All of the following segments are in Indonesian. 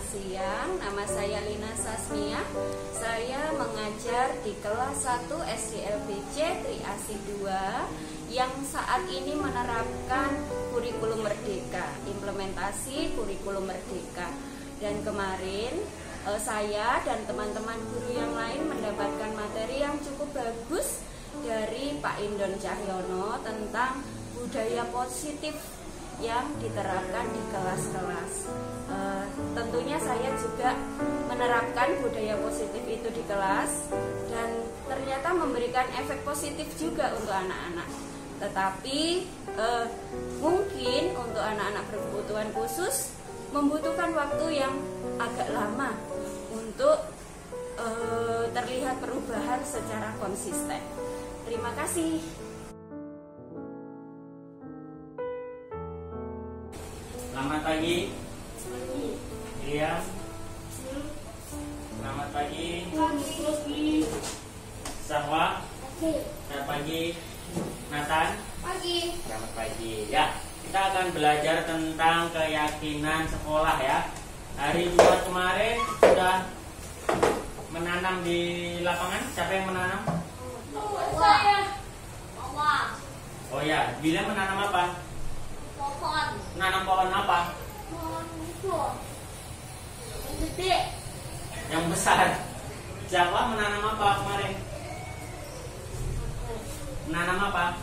siang, nama saya Lina Sasmia. Saya mengajar di kelas 1 SDLBC Triasi 2 yang saat ini menerapkan kurikulum merdeka, implementasi kurikulum merdeka. Dan kemarin saya dan teman-teman guru yang lain mendapatkan materi yang cukup bagus dari Pak Indon Cahyono tentang budaya positif yang diterapkan di kelas-kelas. Tentunya saya juga menerapkan budaya positif itu di kelas dan ternyata memberikan efek positif juga untuk anak-anak. Tetapi mungkin untuk anak-anak berkebutuhan khusus membutuhkan waktu yang agak lama untuk terlihat perubahan secara konsisten. Terima kasih. Selamat pagi. Iya. Selamat pagi. Sahwa. Selamat pagi. Nathan. Pagi. Selamat pagi. Ya, kita akan belajar tentang keyakinan sekolah ya. Hari Jumat kemarin sudah menanam di lapangan. Siapa yang menanam? Saya. Mama. Oh ya, Bila menanam apa? Pohon. Menanam pohon apa? Pohon itu. Yang gede. Yang besar. Jawa menanam apa kemarin? Menanam apa?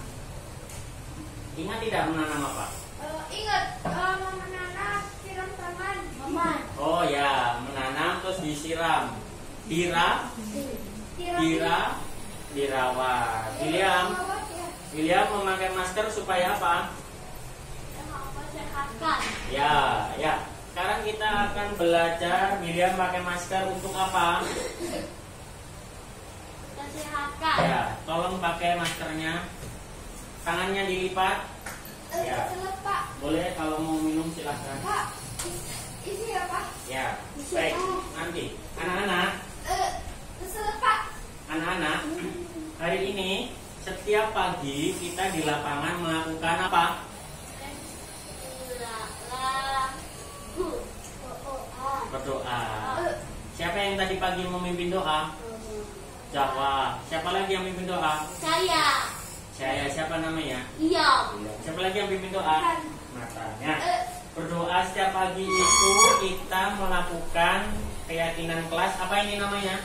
Ingat tidak menanam apa? Ingat, menanam siram tangan. Mama. Oh ya, menanam terus disiram. Dirawat. William memakai masker supaya apa? Ya. Sekarang kita akan belajar William pakai masker untuk apa? Kesehatan. Ya, tolong pakai maskernya. Tangannya dilipat. Ya. Pak. Boleh kalau mau minum silahkan. Pak. Isi ya, Pak? Ya. Baik, nanti. Anak-anak, Pak. anak-anak, hari ini setiap pagi kita di lapangan melakukan apa? Berdoa. Siapa yang tadi pagi memimpin doa? Jawa. Siapa lagi yang memimpin doa? Saya. Siapa namanya? Iya. Siapa lagi yang memimpin doa? Matanya. Berdoa setiap pagi itu kita melakukan keyakinan kelas. Apa ini namanya?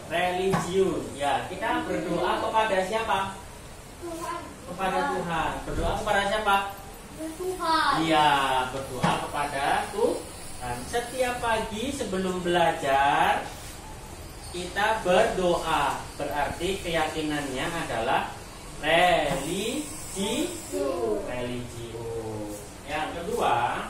Religius. Ya, kita berdoa kepada siapa? Tuhan. Kepada Tuhan. Berdoa kepada siapa? Tuhan. Iya, berdoa kepada Tuhan. Setiap pagi sebelum belajar kita berdoa. Berarti keyakinannya adalah religius. Yang kedua,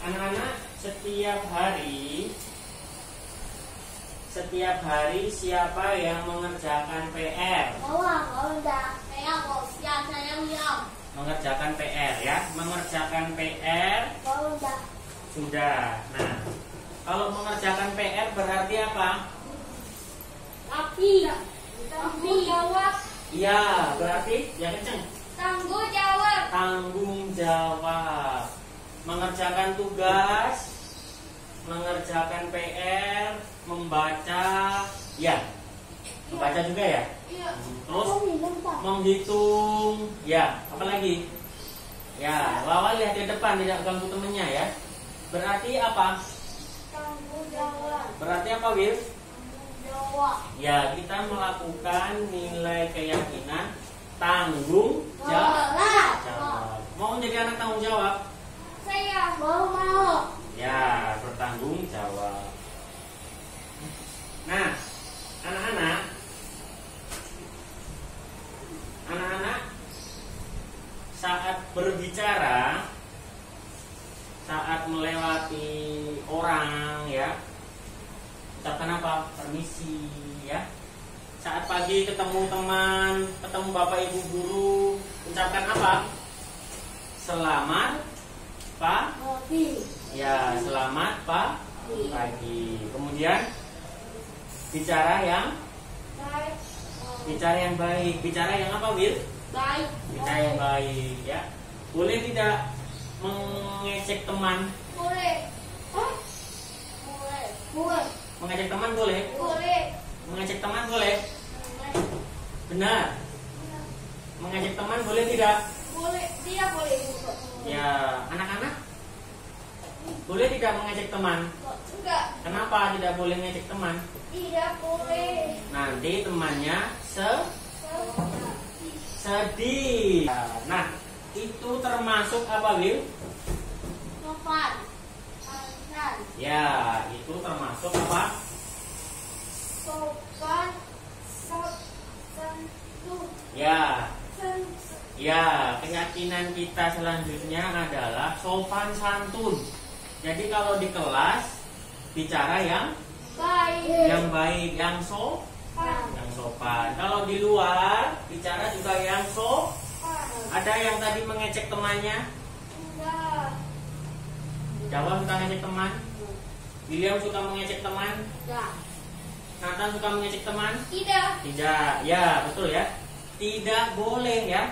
anak-anak setiap hari siapa yang mengerjakan PR? Mengerjakan PR ya, mengerjakan PR sudah. Nah, kalau mengerjakan PR berarti apa? Tanggung jawab. Iya, berarti yang kenceng. Tanggung jawab. Tanggung jawab. Mengerjakan tugas, mengerjakan PR, membaca, ya, membaca juga ya. Iya. Terus menghitung, ya, apa lagi? Ya, Wawa lihat ke depan tidak ganggu temennya ya. Berarti apa? Tanggung jawab. Berarti apa, Will? Tanggung jawab. Ya, kita melakukan nilai keyakinan tanggung jawab. Mau jadi anak tanggung jawab? Saya mau. Ya, bertanggung jawab. Nah, anak-anak saat berbicara, saat melewati orang ya, ucapkan apa? Permisi ya. Saat pagi ketemu teman, ketemu bapak ibu guru, ucapkan apa? Selamat Pak. Pagi. Ya, selamat Pak Pagi. Kemudian bicara yang Baik. baik. Bicara yang apa, Wil? Baik. Bicara yang baik, ya. Boleh tidak mengecek teman? Boleh. Hah? Boleh. Boleh. Mengecek teman boleh? Boleh. Mengecek teman boleh? Benar. Mengecek teman boleh tidak? Boleh. Tidak boleh. Ya, anak-anak boleh tidak mengecek teman? Enggak. Kenapa tidak boleh mengecek teman? Tidak boleh. Nanti temannya sedih. Nah, itu termasuk apa, Wil? Sopan. Sopan. Ya, itu termasuk apa? Sopan. Santun. Ya, ya, keyakinan kita selanjutnya adalah sopan santun. Jadi kalau di kelas bicara yang Baik. baik, yang sopan. Kalau di luar bicara juga yang Ada yang tadi mengecek temannya? Enggak. Jawa suka mengecek teman? William suka mengecek teman? Enggak. Nathan suka mengecek teman? Tidak. Tidak. Ya, betul ya. Tidak boleh ya.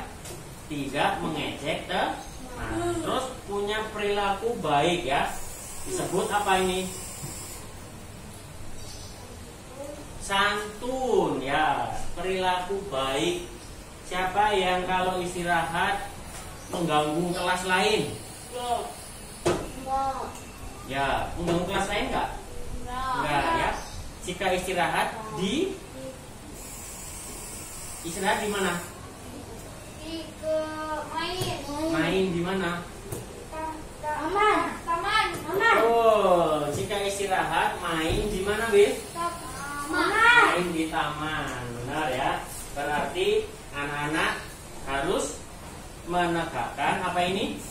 Tidak mengecek teman. Terus punya perilaku baik ya. Disebut apa ini? Santun ya. Perilaku baik. Siapa yang kalau istirahat mengganggu kelas lain? Enggak. Ya, mengganggu kelas lain enggak? Enggak ya. Jika istirahat di mana? Ke main. Main di mana? Taman. Oh, jika istirahat main di mana, Wil? Taman. Main di taman. Benar ya. Berarti anak-anak harus menegakkan apa ini?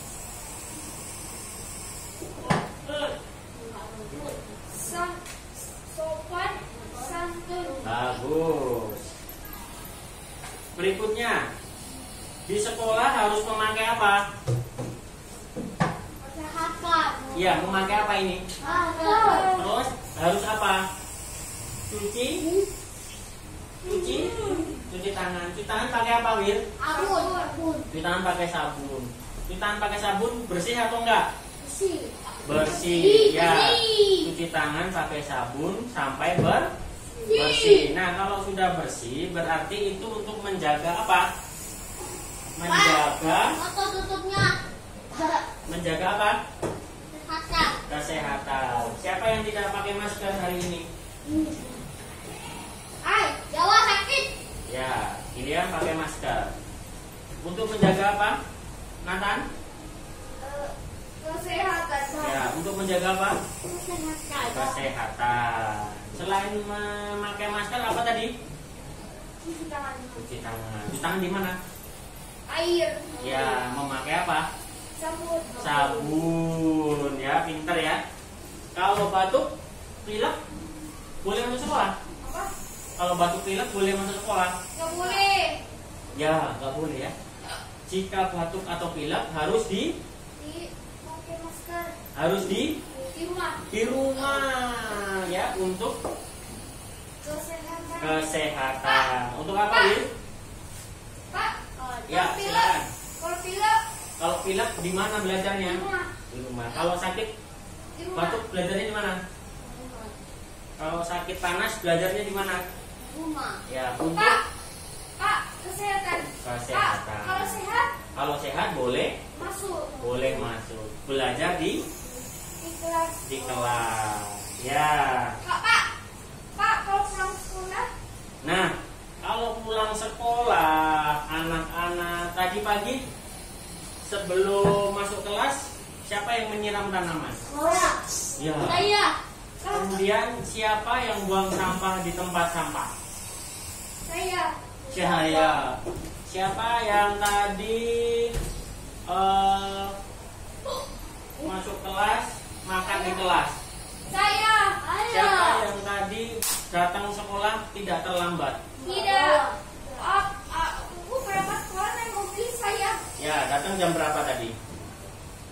Sopan santun. Bagus. Berikutnya, di sekolah harus memakai apa? Kesehatan. Iya, memakai apa ini? Terus harus apa? Cuci tangan. Cuci tangan pakai apa, Wil? Sabun. Cuci tangan pakai sabun. Cuci tangan pakai sabun bersih atau enggak? Bersih. Ya. Cuci tangan pakai sabun sampai bersih. Nah, kalau sudah bersih berarti itu untuk menjaga apa? Atau tutupnya. Menjaga apa? Kesehatan. Kesehatan. Siapa yang tidak pakai masker hari ini? Jawa sakit. Ya, William pakai masker. Untuk menjaga apa? Nathan? Kesehatan. Ya, untuk menjaga apa? Kesehatan. Kesehatan. Selain memakai masker apa tadi? Cuci tangan. Cuci tangan. Cuci tangan di mana? Air. Ya, memakai apa? Sabun. Sabun. Ya, pinter ya. Kalau batuk, pilek, boleh masuk sekolah? Apa? Kalau batuk pilek boleh masuk sekolah? Gak boleh. Ya, nggak boleh ya. Jika batuk atau pilek harus Pakai masker. di Rumah. rumah ya, untuk Kesehatan. kesehatan. Untuk apa, Wil? Pak. Ya, Kalau pilek. silakan. Kalau pilek. Kalau pilek di mana belajarnya? Di rumah. Di rumah. Kalau sakit Di rumah. batuk belajarnya di mana? Kalau sakit panas belajarnya di mana? Rumah. Ya, untuk Pak, kesehatan. kesehatan. Pak, kalau sehat Kalau sehat boleh masuk belajar di kelas. kelas. Ya. Pak, kalau pulang sekolah Nah, kalau pulang sekolah, anak-anak tadi pagi sebelum masuk kelas, siapa yang menyiram tanaman? Ya. Saya. Kemudian siapa yang buang sampah di tempat sampah? Saya. Cahaya. Siapa yang tadi masuk kelas, makan di kelas? Saya. Siapa yang tadi datang sekolah tidak terlambat? Tidak. Aku berangkat sekolah naik mobil saya. Ya, datang jam berapa tadi?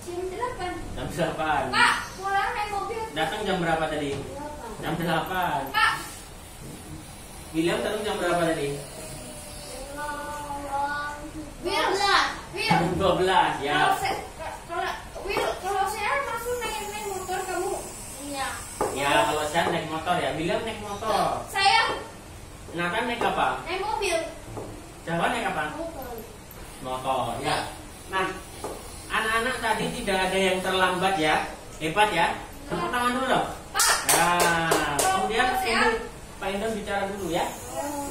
Jam 8. Jam 8. Pak, pulang naik mobil. Datang jam berapa tadi? Jam 8. William datang jam berapa tadi? Jam 12 ya. Kalau saya masuk naik motor kamu. Iya. Ya kalau saya naik motor ya. William naik motor. Saya Nathan naik apa? naik mobil. Jawa naik apa? Motor ya. Nah, anak-anak tadi tidak ada yang terlambat ya. Hebat ya. Tepuk tangan dulu dong. Nah, kemudian Pak Indon bicara dulu ya.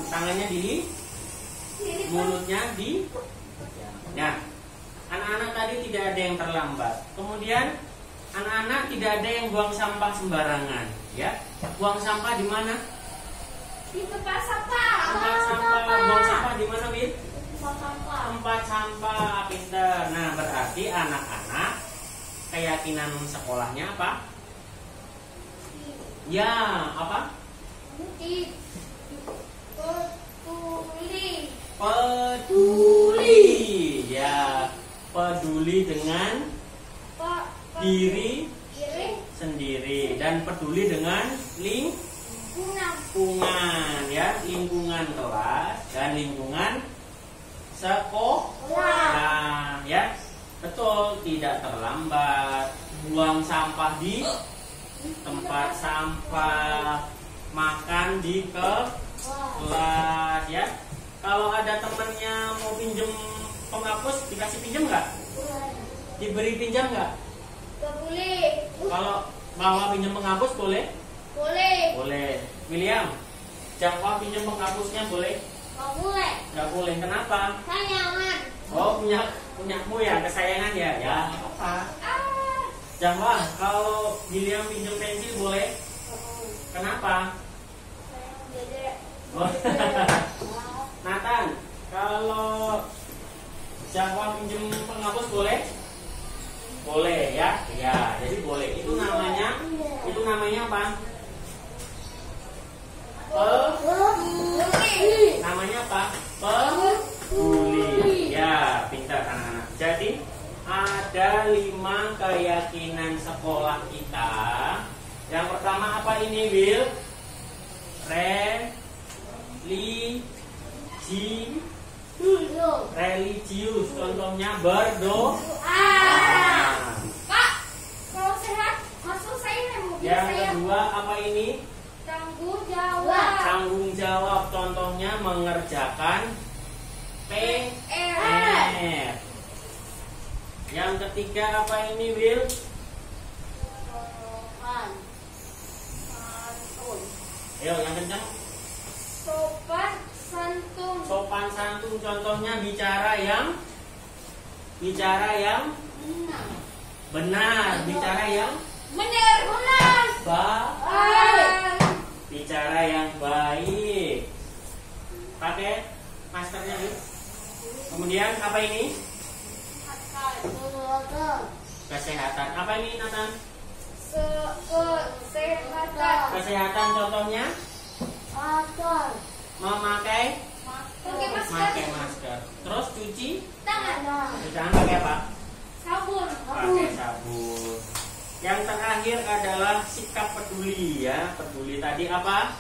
Tangannya di mulutnya di. Ya. Anak-anak tadi tidak ada yang terlambat. Kemudian anak-anak tidak ada yang buang sampah sembarangan, ya. Buang sampah di mana? Di tempat sampah. Tempat sampah. Buang sampah di mana, Bin? Tempat sampah. Tempat sampah, pinter. Nah, berarti anak-anak keyakinan sekolahnya apa? Ya, apa? Peduli. Ya, peduli dengan diri sendiri dan peduli dengan lingkungan, ya, lingkungan kelas dan lingkungan sekolah, ya. Betul, tidak terlambat, buang sampah di tempat sampah, makan di kelas, ya. Kalau ada temannya mau pinjem penghapus, dikasih pinjam nggak? Diberi pinjam nggak? Gak boleh. Kalau bawa pinjam penghapus boleh? Boleh. Boleh. William, Jawa pinjam penghapusnya boleh? Gak boleh. Nggak boleh. Kenapa? Sayangan. Oh, punyamu ya, kesayangan ya. Ya, apa? Jawa, kalau William pinjam pensil boleh? Kenapa? Sayang dede. Oh. Nathan, kalau Jawa pinjam penghapus boleh? Boleh ya, ya. Jadi boleh. Itu namanya apa? Namanya apa? Peduli. Ya, pintar anak-anak. Jadi ada 5 keyakinan sekolah kita. Yang pertama apa ini, Will? Religius. Contohnya berdoa. Pak, kalau sehat masuk saya naik mobil Yang saya. kedua apa ini? Tanggung jawab. Tanggung jawab. Contohnya mengerjakan PR. Yang ketiga apa ini, Will? Ayo, yang kencang. Sopan santun. Sopan santun. Contohnya bicara yang benar. Bicara yang Benar. bicara yang baik. Pakai maskernya, Will. Kemudian apa ini? Kesehatan. Apa ini, Nathan? Kesehatan. Kesehatan contohnya memakai Pakai masker. Terus cuci tangan. tangan pakai apa? Sabun. Pakai sabun. Yang terakhir adalah sikap peduli, ya. Peduli tadi apa?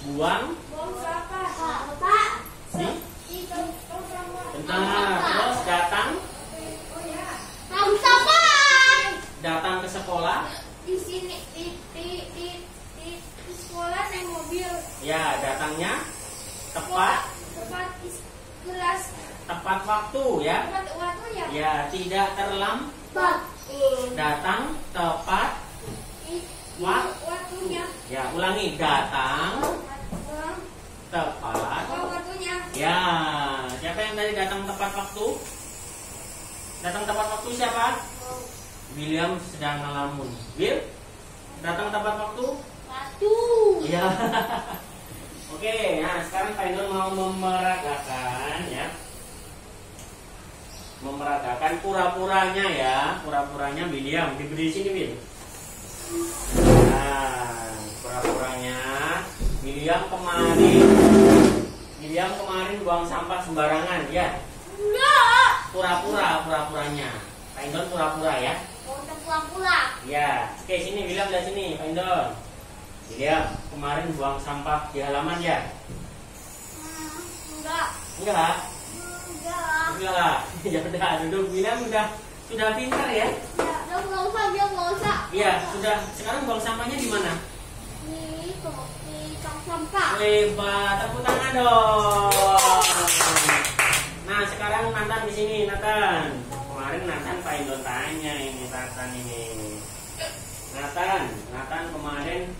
Buang Sampah. benar. Terus datang ke sekolah. Di sini di sekolah naik mobil. Ya, datangnya tepat Kelas tepat waktu, ya. tepat waktu ya. Ya, tidak terlambat. Datang tepat waktunya. ya. Ulangi, datang tepat. Waktunya. Ya, siapa yang tadi datang tepat waktu? Datang tepat waktu siapa? William sedang ngelamun. Will, datang tepat waktu? Ya. Oke, nah sekarang Pak Indon mau memeragakan, ya. Memeragakan pura-puranya, ya. Pura-puranya William. Diberi sini, Will. Nah, pura-puranya William kemarin buang sampah sembarangan, ya. Enggak. Pura-puranya. Pak Indon pura-pura, ya. Mau tempat pulang-pulang. Ya, oke sini William lihat sini, Pak Indon. William, kemarin buang sampah di halaman ya? Enggak. Enggak? Enggak. Enggak. Ya udah, duduk. William sudah pintar ya? Ya, nggak usah, dia nggak usah. Iya, sudah. Sekarang buang sampahnya di mana? Di tong sampah. Hebat, tepuk tangan dong. Nah, sekarang Nathan di sini, Nathan. Kemarin Nathan Pak Indon tanya ini Nathan ini. Nathan kemarin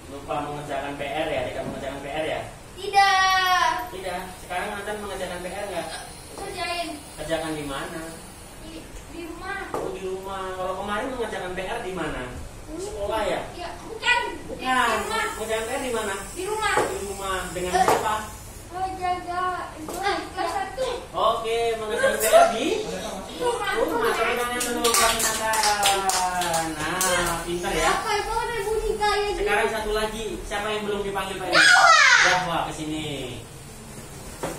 lupa mengerjakan PR ya, tidak mengerjakan PR ya? Tidak. Tidak. Sekarang Nathan mengerjakan PR nggak? Kerjain. Kerjakan di mana? Di rumah. Oh, di rumah. Kalau kemarin mengerjakan PR di mana? Sekolah ya? Ya, bukan. Di Bukan. rumah. Mengerjakan PR di mana? Di rumah. Di rumah. Dengan siapa? Jaga kelas 1. Oke, mengerjakan PR di Rumah. rumah. Tepuk tangan dulu buat Nathan. Nah, pintar ya. Apa itu ada bunyi kayak gitu? Sekarang satu lagi, siapa yang belum dipanggil Pak? Jahwa ke sini.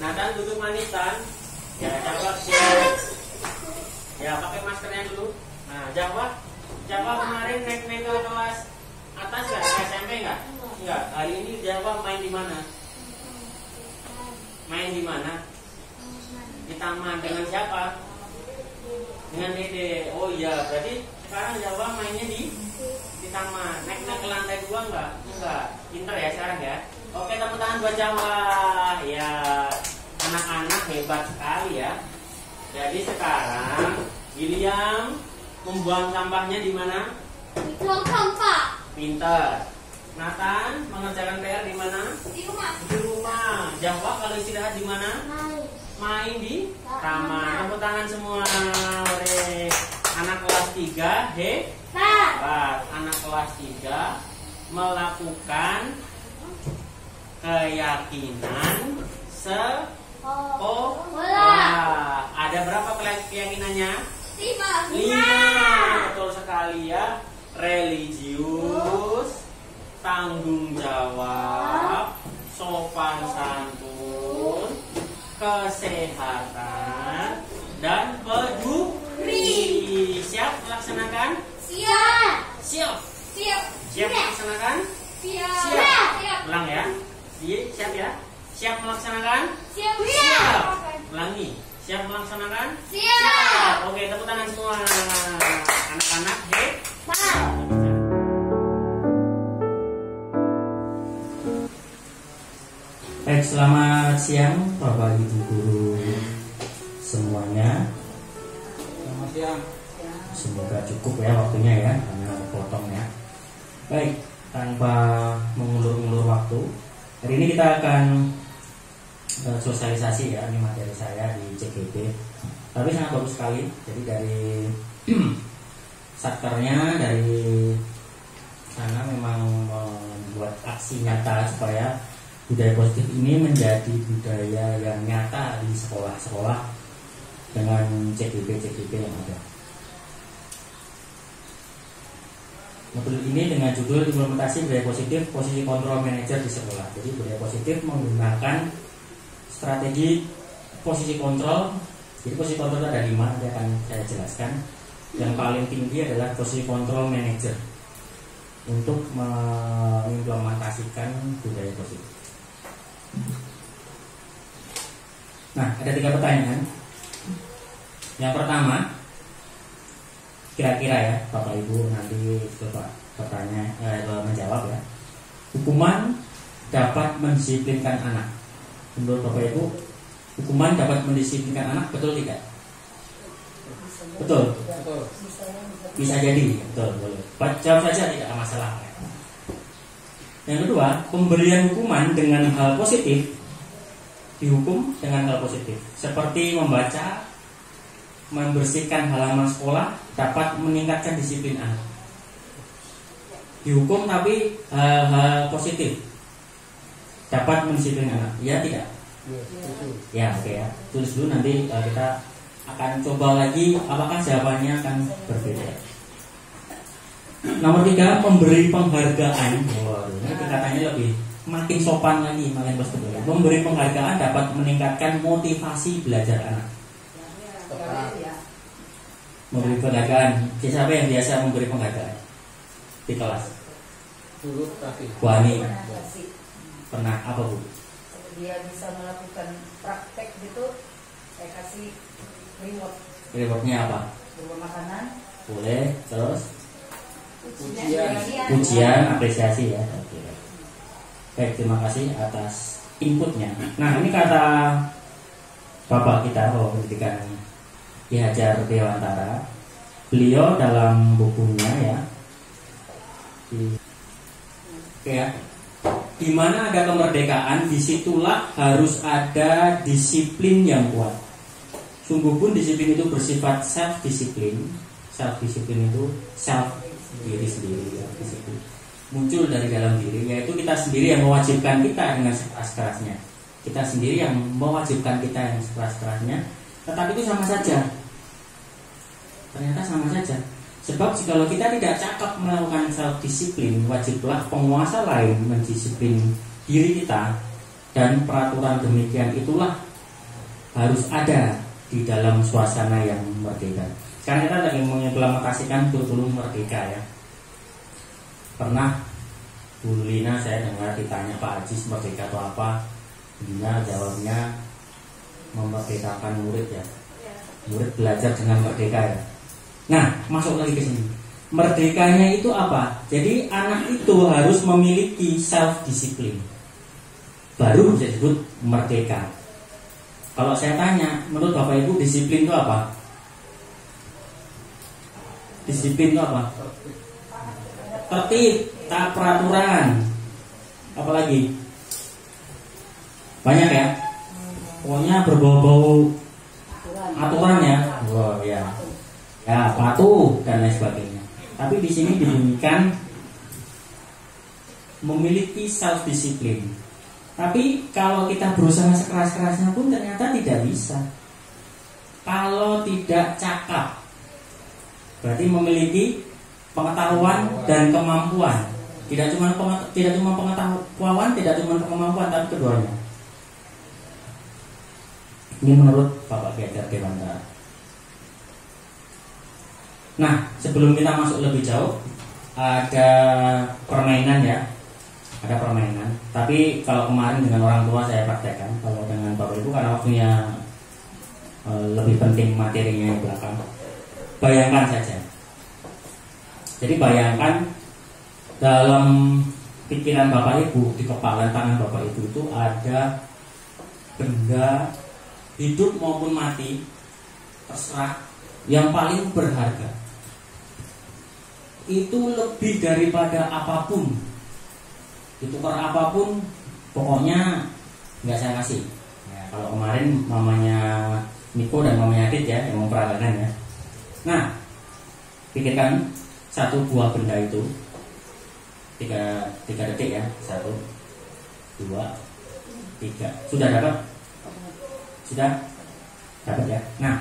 Nathan duduk manis Tan. Ya, Jahwa sini. Ya, pakai maskernya dulu. Nah, Jahwa kemarin naik ke kelas atas nggak? Ke SMP nggak? Enggak. Hari ini Jahwa main di mana? Main di mana? Di taman dengan siapa? Dengan Dede. Oh iya, berarti sekarang Jahwa mainnya di taman. Naik ke lantai 2 enggak? Enggak. Pinter ya sekarang ya. Oke, tepuk tangan buat Jahwa. Ya, anak-anak hebat sekali ya. Jadi sekarang William membuang sampahnya di mana? Di tong sampah. Pinter. Nathan mengerjakan PR di mana? Di rumah. Di rumah. Jahwa kalau istirahat di mana? Main di taman. Tepuk tangan semua. Ore. Anak kelas 3 hebat. Anak kelas 3 melakukan keyakinan sekolah. Ada berapa keyakinannya? 5. Betul sekali ya. Religius, tanggung jawab, sopan santun, kesehatan, dan peduli. Siap melaksanakan? Siap. Siap. Siap. Siap melaksanakan? Siap. Ulang ya. Siap ya. Siap melaksanakan? Siap. Ulangi. Siap melaksanakan? Siap. Oke, tepuk tangan semua. Anak-anak hebat. Baik, selamat siang Bapak Ibu guru semuanya. Selamat siang. Semoga cukup ya waktunya ya, hanya potong ya. Baik, tanpa mengulur-ulur waktu, hari ini kita akan sosialisasi ya, ini materi saya di CGP. Tapi sangat bagus sekali. Jadi dari satkernya dari sana memang membuat aksi nyata supaya budaya positif ini menjadi budaya yang nyata di sekolah-sekolah dengan CGP yang ada. Modul ini dengan judul implementasi budaya positif posisi kontrol manajer di sekolah. Jadi budaya positif menggunakan strategi posisi kontrol. Jadi posisi kontrol ada 5, nanti akan saya jelaskan. Yang paling tinggi adalah posisi kontrol manajer untuk mengimplementasikan budaya positif. Nah, ada 3 pertanyaan. Yang pertama, kira-kira ya Bapak Ibu nanti coba menjawab ya. Hukuman dapat mendisiplinkan anak. Menurut Bapak Ibu, hukuman dapat mendisiplinkan anak, betul tidak? Betul. Bisa jadi, betul. Jawab saja, tidak masalah. Yang kedua, pemberian hukuman dengan hal positif, dihukum dengan hal positif, seperti membaca, membersihkan halaman sekolah dapat meningkatkan disiplin anak. Dihukum tapi hal-hal positif dapat mendisiplin anak, ya tidak? Ya, oke ya. Tulis dulu, nanti kita akan coba lagi apakah jawabannya akan berbeda. Nomor 3, memberi penghargaan. Ini tingkatannya lebih makin sopan lagi, makin positif. Memberi penghargaan dapat meningkatkan motivasi belajar anak. Memberi penghargaan. Siapa yang biasa memberi penghargaan di kelas? Dulu tapi Bu Ani. Pernah apa Bu? Dia bisa melakukan praktek gitu, saya kasih reward. Rewardnya apa? Berupa makanan, Boleh. Terus ujian. ujian, apresiasi ya. Oke. Baik, terima kasih atas inputnya. Nah, ini kata Bapak kita, Bapak Pendidikan Ki Hajar Dewantara. Beliau dalam bukunya ya, di mana ada kemerdekaan, disitulah harus ada disiplin yang kuat. Sungguh pun disiplin itu bersifat self-disiplin. Self-disiplin itu self diri sendiri ya, disiplin. Muncul dari dalam diri, yaitu kita sendiri yang mewajibkan kita dengan sekeras-kerasnya. Kita sendiri yang mewajibkan kita yang sekeras-kerasnya. Tetapi itu sama saja. Ternyata sama saja. Sebab jikalau kita tidak cakap melakukan self-disiplin, wajiblah penguasa lain mendisiplin diri kita. Dan peraturan demikian itulah harus ada di dalam suasana yang merdeka. Sekarang kita lagi mengimplementasikan kurikulum merdeka ya. Pernah Bu Lina saya dengar ditanya Pak Ajis merdeka itu apa? Lina jawabnya memerdekakan murid ya. Murid belajar dengan merdeka ya. Nah, masuk lagi ke sini. Merdekanya itu apa? Jadi anak itu harus memiliki self-disiplin. Baru bisa disebut merdeka. Kalau saya tanya, menurut Bapak Ibu disiplin itu apa? Disiplin itu apa? Tertib, taat peraturan. Apalagi? Banyak ya? Pokoknya berbau-bau aturan ya. Oh ya. Ya, patuh dan lain sebagainya. Tapi di sini dibunyikan memiliki self disiplin. Tapi kalau kita berusaha sekeras-kerasnya pun ternyata tidak bisa. Kalau tidak cakap, berarti memiliki pengetahuan dan kemampuan. Tidak cuma pengetahuan, tidak cuma kemampuan, tapi keduanya. Ini menurut Bapak Ki Hajar Dewantara. Nah, sebelum kita masuk lebih jauh, ada permainan ya. Ada permainan. Tapi kalau kemarin dengan orang tua saya praktekkan, kalau dengan Bapak Ibu karena waktunya lebih penting materinya yang belakang. Bayangkan saja. Jadi bayangkan dalam pikiran Bapak Ibu, di kepala tangan Bapak Ibu itu ada benda hidup maupun mati, terserah, yang paling berharga. Itu lebih daripada apapun. Ditukar apapun, pokoknya nggak saya kasih. Ya, kalau kemarin mamanya Niko dan mamanya Adit ya yang memperagakan ya. Nah, pikirkan satu buah benda itu 3 detik ya. 1, 2, 3. Sudah dapat? Sudah dapat ya. Nah,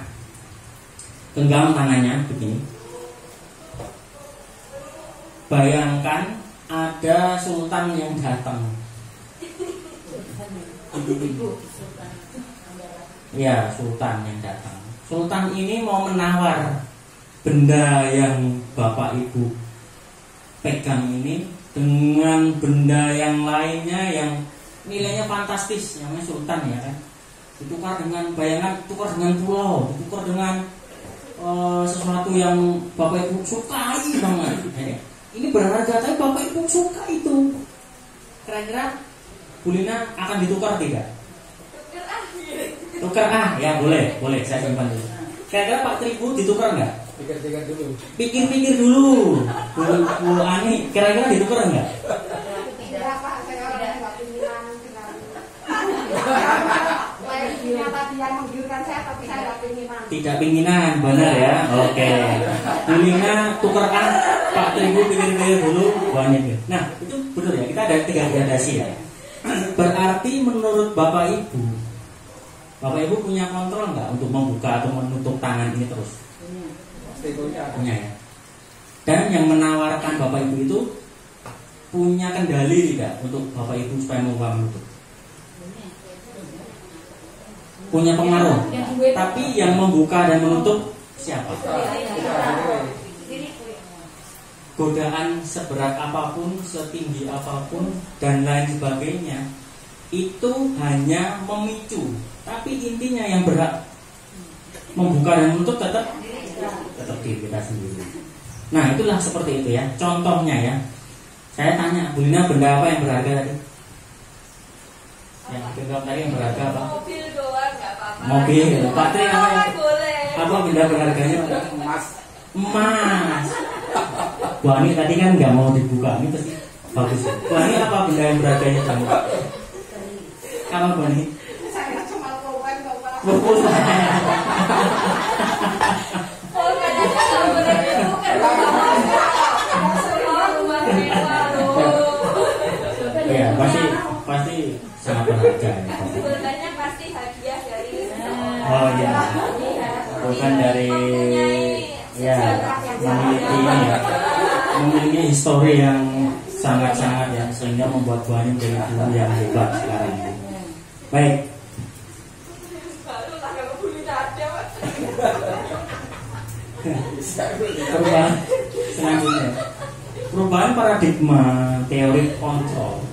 genggam tangannya begini. Bayangkan ada sultan yang datang. Ya, sultan yang datang. Sultan ini mau menawar benda yang Bapak Ibu pegang ini dengan benda yang lainnya yang nilainya fantastis, namanya sultan ya kan. Ditukar dengan bayangan, tukar dengan pulau, ditukar dengan sesuatu yang Bapak Ibu sukai banget. Ini berharga, tapi Bapak Ibu suka itu. Kira-kira Bu Lina akan ditukar tidak? Tukar ya boleh, saya simpan dulu. Kira-kira Pak Tribu ditukar nggak? Pikir-pikir dulu. Pikir-pikir dulu. Bu Ani, kira-kira ditukar nggak? Tidak Pak, saya orang nggak pimpinan tadi yang menggiurkan saya, tapi saya nggak pimpinan. Tidak pinginan, benar ya. Oke. Bu Lina tukar Pak Tribu pikir-pikir dulu. Banyak ya. Nah itu betul ya. Kita ada 3 gradasi ya. Berarti menurut Bapak Ibu punya kontrol nggak untuk membuka atau menutup tangan ini terus? Punya ya. Dan yang menawarkan Bapak Ibu itu punya kendali tidak untuk Bapak Ibu supaya membuka menutup? Punya pengaruh. Tapi yang membuka dan menutup siapa? Diriku yang mau. Godaan seberat apapun, setinggi apapun, dan lain sebagainya, itu hanya memicu. Tapi intinya yang berhak membuka dan menutup tetap diri kita sendiri. Nah, itulah seperti itu ya. Contohnya ya. Saya tanya, Bu Lina, benda apa yang berharga tadi? Yang genggam tadi yang berharga apa? Mobil doang nggak apa-apa. Mobil. Pak Tri apa ya? Boleh. Apa benda berharganya? Emas. Emas. Bu Ani tadi kan nggak mau dibuka, ini pasti bagus. Bu Ani apa benda yang berharganya kamu? Apa Bu Ani? Saya cuma pulpen Bapak. Pulpen. Oh, kayaknya nggak boleh dibuka. Rumah mewah loh. Ya, pasti sangat berharga ya. Pasti. Sebenarnya pasti hadiah dari Oh iya. Bukan dari ya memiliki ini ya, memiliki histori yang sangat-sangat ya, sehingga membuat Bu Ani menjadi guru yang hebat sekarang ini. Baik. baru lah kalau beli ada Pak. Perubahan selanjutnya, perubahan paradigma teori kontrol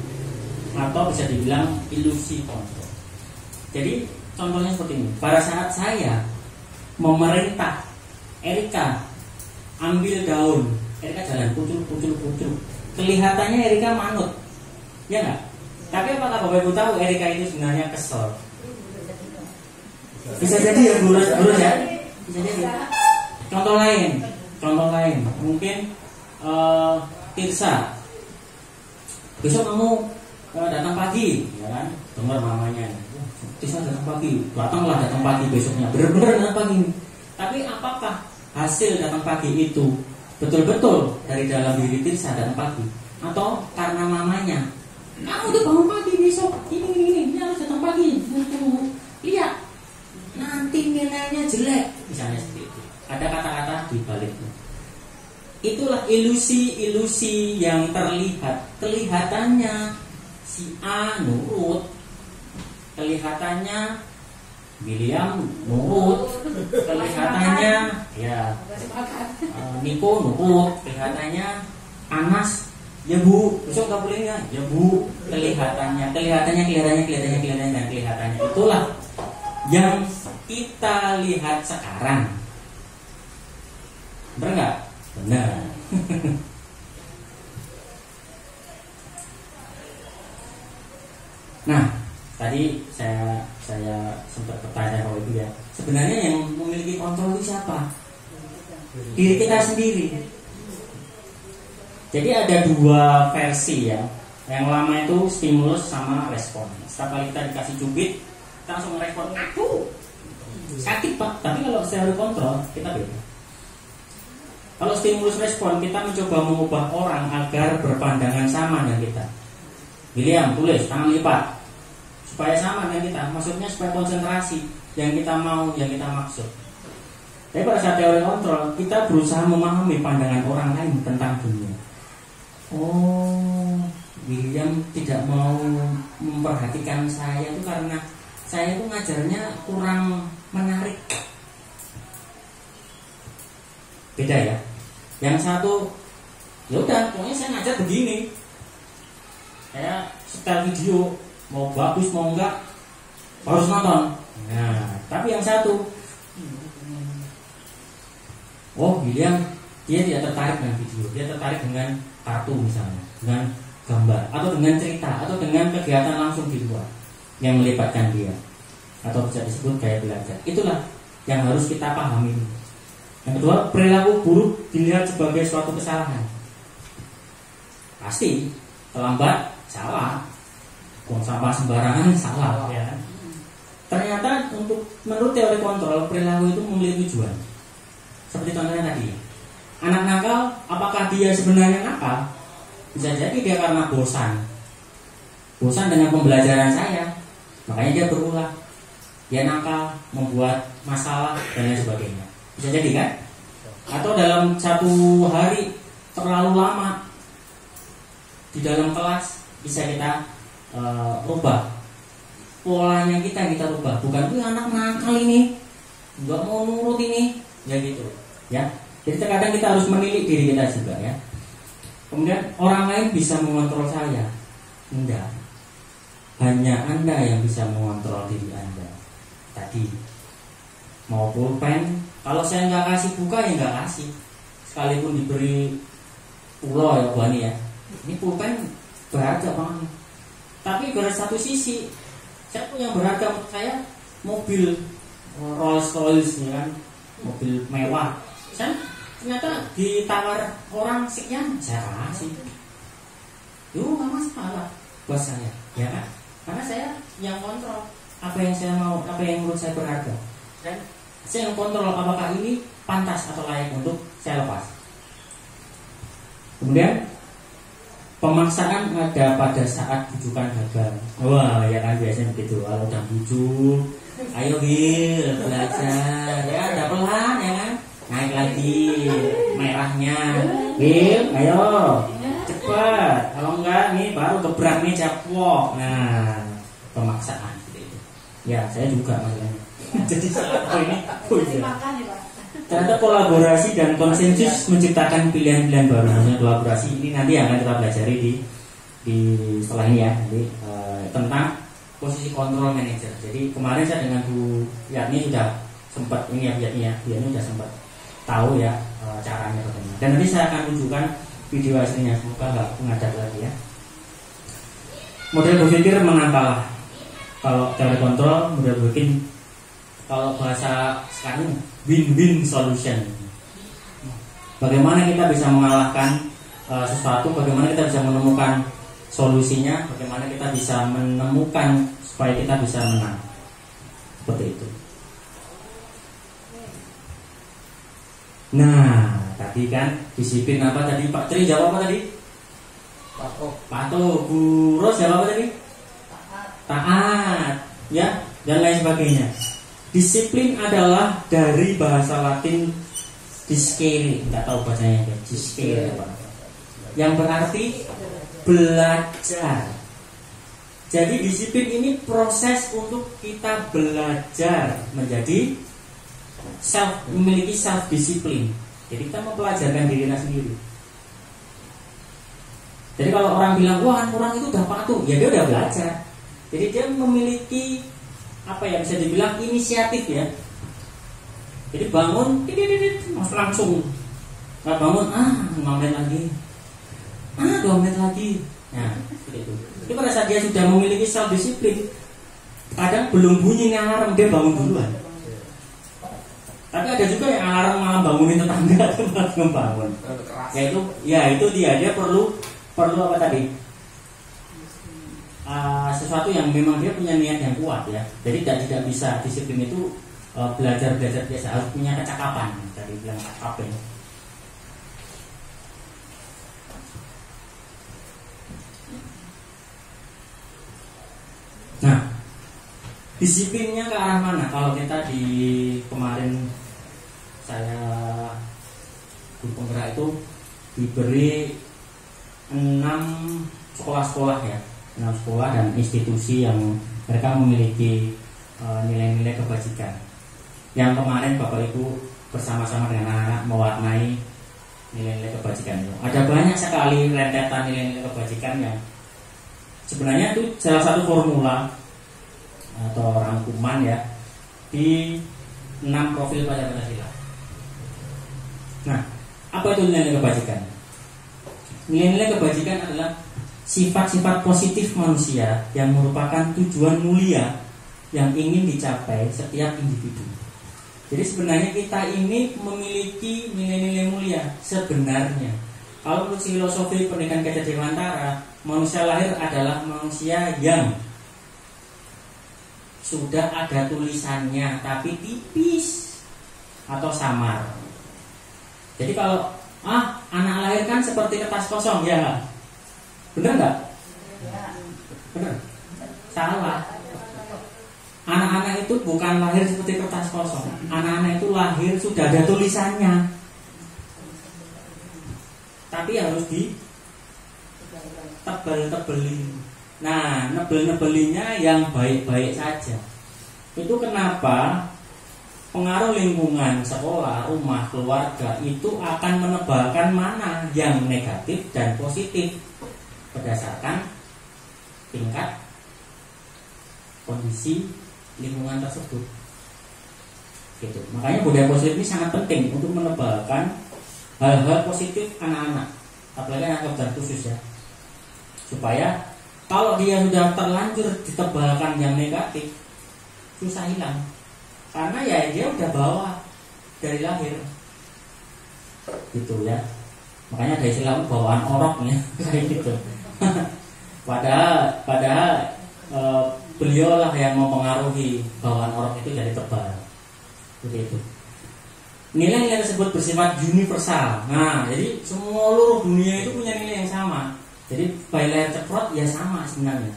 atau bisa dibilang ilusi kontrol. Jadi contohnya seperti ini. Pada saat saya memerintah Erika ambil daun, Erika jalan pucul. Kelihatannya Erika manut, ya nggak? Tapi apakah Bapak Ibu tahu Erika itu sebenarnya kesel? Bisa jadi ya, lurus ya. Bisa jadi. Contoh lain, mungkin Tirsa, besok kamu datang pagi, ya kan? Dengar mamanya, Tirsa datang pagi besoknya, bener-bener datang pagi. Tapi apakah hasil datang pagi itu betul-betul dari dalam diri Tirsa datang pagi, atau karena mamanya? Kamu udah bangun pagi besok, ini harus datang pagi. Lihat, nanti nilainya jelek, misalnya seperti itu. Ada kata-kata di baliknya. Itulah ilusi yang terlihat. Kelihatannya si A nurut, kelihatannya William nurut, kelihatannya ya Niko nurut, kelihatannya Anas ya Bu, besok nggak boleh ya Bu, kelihatannya. Itulah yang kita lihat sekarang. Benar nggak? Benar. Nah, tadi saya sempat bertanya kalau itu ya. Sebenarnya yang memiliki kontrol itu siapa? Diri kita sendiri. Jadi ada dua versi ya. Yang lama itu stimulus sama respon. Setiap kali kita dikasih cubit, kita langsung merespon. Sakit Pak. Tapi kalau teori kontrol kita beda. Kalau stimulus respon, kita mencoba mengubah orang agar berpandangan sama dengan kita. William, tulis tangan lipat supaya sama dengan kita. Maksudnya supaya konsentrasi yang kita mau, yang kita maksud. Tapi pada saat teori kontrol, kita berusaha memahami pandangan orang lain tentang dunia. Oh, William tidak mau memperhatikan saya itu karena saya itu ngajarnya kurang menarik. Beda ya. Yang satu, ya udah, pokoknya saya ngajar begini. Saya setel video, mau bagus mau enggak harus nonton. Nah, tapi yang satu, oh William, dia tidak tertarik dengan video, dia tertarik dengan kartu misalnya, dengan gambar, atau dengan cerita, atau dengan kegiatan langsung di luar yang melibatkan dia, atau bisa disebut gaya belajar. Itulah yang harus kita pahami. Yang kedua, perilaku buruk dilihat sebagai suatu kesalahan. Pasti terlambat salah, buang sampah sembarangan salah. Ya. Ternyata menurut teori kontrol, perilaku itu memiliki tujuan. Seperti contohnya tadi, anak nakal, apakah dia sebenarnya nakal? Bisa jadi dia karena bosan dengan pembelajaran saya, makanya dia berulah. Dia nakal, membuat masalah dan lain sebagainya. Bisa jadi kan? Atau dalam satu hari terlalu lama di dalam kelas, bisa kita rubah polanya, kita rubah. Bukan tuh anak nakal ini, nggak mau nurut ini, Ya gitu, ya. Jadi terkadang kita harus menilik diri kita juga ya. Kemudian orang lain bisa mengontrol saya? Enggak. Hanya Anda yang bisa mengontrol diri Anda. Tadi mau pulpen, kalau saya nggak kasih buka ya nggak kasih. Sekalipun diberi pulau ya Bu Ani ya. Ini pulpen berharga banget. Tapi dari satu sisi, saya punya berharga menurut saya mobil Rolls Royce ya kan, mobil mewah. Saya ternyata ditawar orang sekian, saya kasih. Yo nggak masalah buat saya, ya kan? Karena saya yang kontrol apa yang saya mau, apa yang menurut saya berharga. Dan saya yang kontrol apakah ini pantas atau layak untuk saya lepas. Kemudian pemaksaan ada pada saat bujukan gagal. Wah, ya kan biasanya begitu. Kalau udah bujuk, ayo Bil, belajar. Ya, ada pelan ya kan. Naik lagi merahnya. Bil, ayo. Cepat. Kalau enggak nih baru gebrak nih capok. Nah, pemaksaan gitu. Ya, saya juga masalahnya. Jadi saat ini ternyata kolaborasi dan konsensus menciptakan pilihan-pilihan baru. Maksudnya kolaborasi ini nanti akan kita pelajari di setelah ini ya. Jadi tentang posisi kontrol manager. Jadi kemarin saya dengan Bu Yatni sudah sempat ini ya, Bu Yatni sudah sempat tahu ya caranya bagaimana. Dan nanti saya akan tunjukkan video aslinya, semoga nggak mengadat lagi ya. Model berpikir mengapalah. Kalau teori kontrol, model berpikir kalau bahasa sekarang win-win solution. Bagaimana kita bisa mengalahkan sesuatu, bagaimana kita bisa menemukan solusinya, bagaimana kita bisa menemukan supaya kita bisa menang. Seperti itu. Nah, tadi kan disiplin apa tadi? Pak Tri jawab apa tadi? Patuh. Bu Ros jawab apa tadi? Taat. Ya, dan lain sebagainya. Disiplin adalah dari bahasa Latin discere, nggak tahu bacanya ya, discere apa? Yang berarti belajar. Jadi disiplin ini proses untuk kita belajar menjadi memiliki self disiplin. Jadi kita mempelajarkan diri kita sendiri. Jadi kalau orang bilang wah orang itu udah patuh, ya dia udah belajar. Jadi dia memiliki apa ya, bisa dibilang inisiatif ya. Jadi bangun langsung, nggak bangun 5 menit lagi, 2 menit lagi. Nah seperti itu. Jadi pada saat dia sudah memiliki self disiplin, kadang belum bunyi alarm dia bangun duluan. Tapi ada juga yang alarm malah bangunin tetangga atau malah membangun. Itu dia perlu apa tadi? Sesuatu yang memang dia punya niat yang kuat ya. Jadi tidak bisa disiplin itu belajar biasa, harus punya kecakapan. Tadi bilang cakap ya. Nah, disiplinnya ke arah mana? Kalau kita di kemarin saya guru penggerak itu diberi 6 sekolah-sekolah ya. 6 sekolah dan institusi yang mereka memiliki nilai-nilai kebajikan. Yang kemarin Bapak Ibu bersama-sama dengan anak-anak mewarnai nilai-nilai kebajikan itu. Ada banyak sekali rentetan nilai-nilai kebajikan yang sebenarnya itu salah satu formula atau rangkuman ya di 6 profil pada Pancasila. Nah, apa itu nilai-nilai kebajikan? Nilai-nilai kebajikan adalah sifat-sifat positif manusia yang merupakan tujuan mulia yang ingin dicapai setiap individu. Jadi sebenarnya kita ini memiliki nilai-nilai mulia sebenarnya. Kalau menurut filosofi pernikahan Gajah Dewantara, manusia lahir adalah manusia yang sudah ada tulisannya tapi tipis atau samar. Jadi kalau anak lahir kan seperti kertas kosong ya. Benar nggak? Benar. Salah. Anak-anak itu bukan lahir seperti kertas kosong. Anak-anak itu lahir sudah ada tulisannya. Tapi harus ditebel-tebelin. Nah, nebel-nebelinnya yang baik-baik saja. Itu kenapa pengaruh lingkungan, sekolah, rumah, keluarga itu akan menebalkan mana yang negatif dan positif berdasarkan tingkat kondisi lingkungan tersebut. Gitu. Makanya budaya positif ini sangat penting untuk menebalkan hal-hal positif anak-anak, apalagi anak kebutuhan khusus ya, supaya kalau dia sudah terlanjur ditebalkan yang negatif, susah hilang, karena ya dia udah bawa dari lahir, gitu ya. Makanya ada istilah bawaan oroknya kayak gitu. padahal beliau lah yang mempengaruhi bawaan orok itu jadi tebal, begitu. Nilai-nilai tersebut bersifat universal. Nah, jadi seluruh dunia itu punya nilai yang sama. Jadi baik layar ceprot ya sama sebenarnya.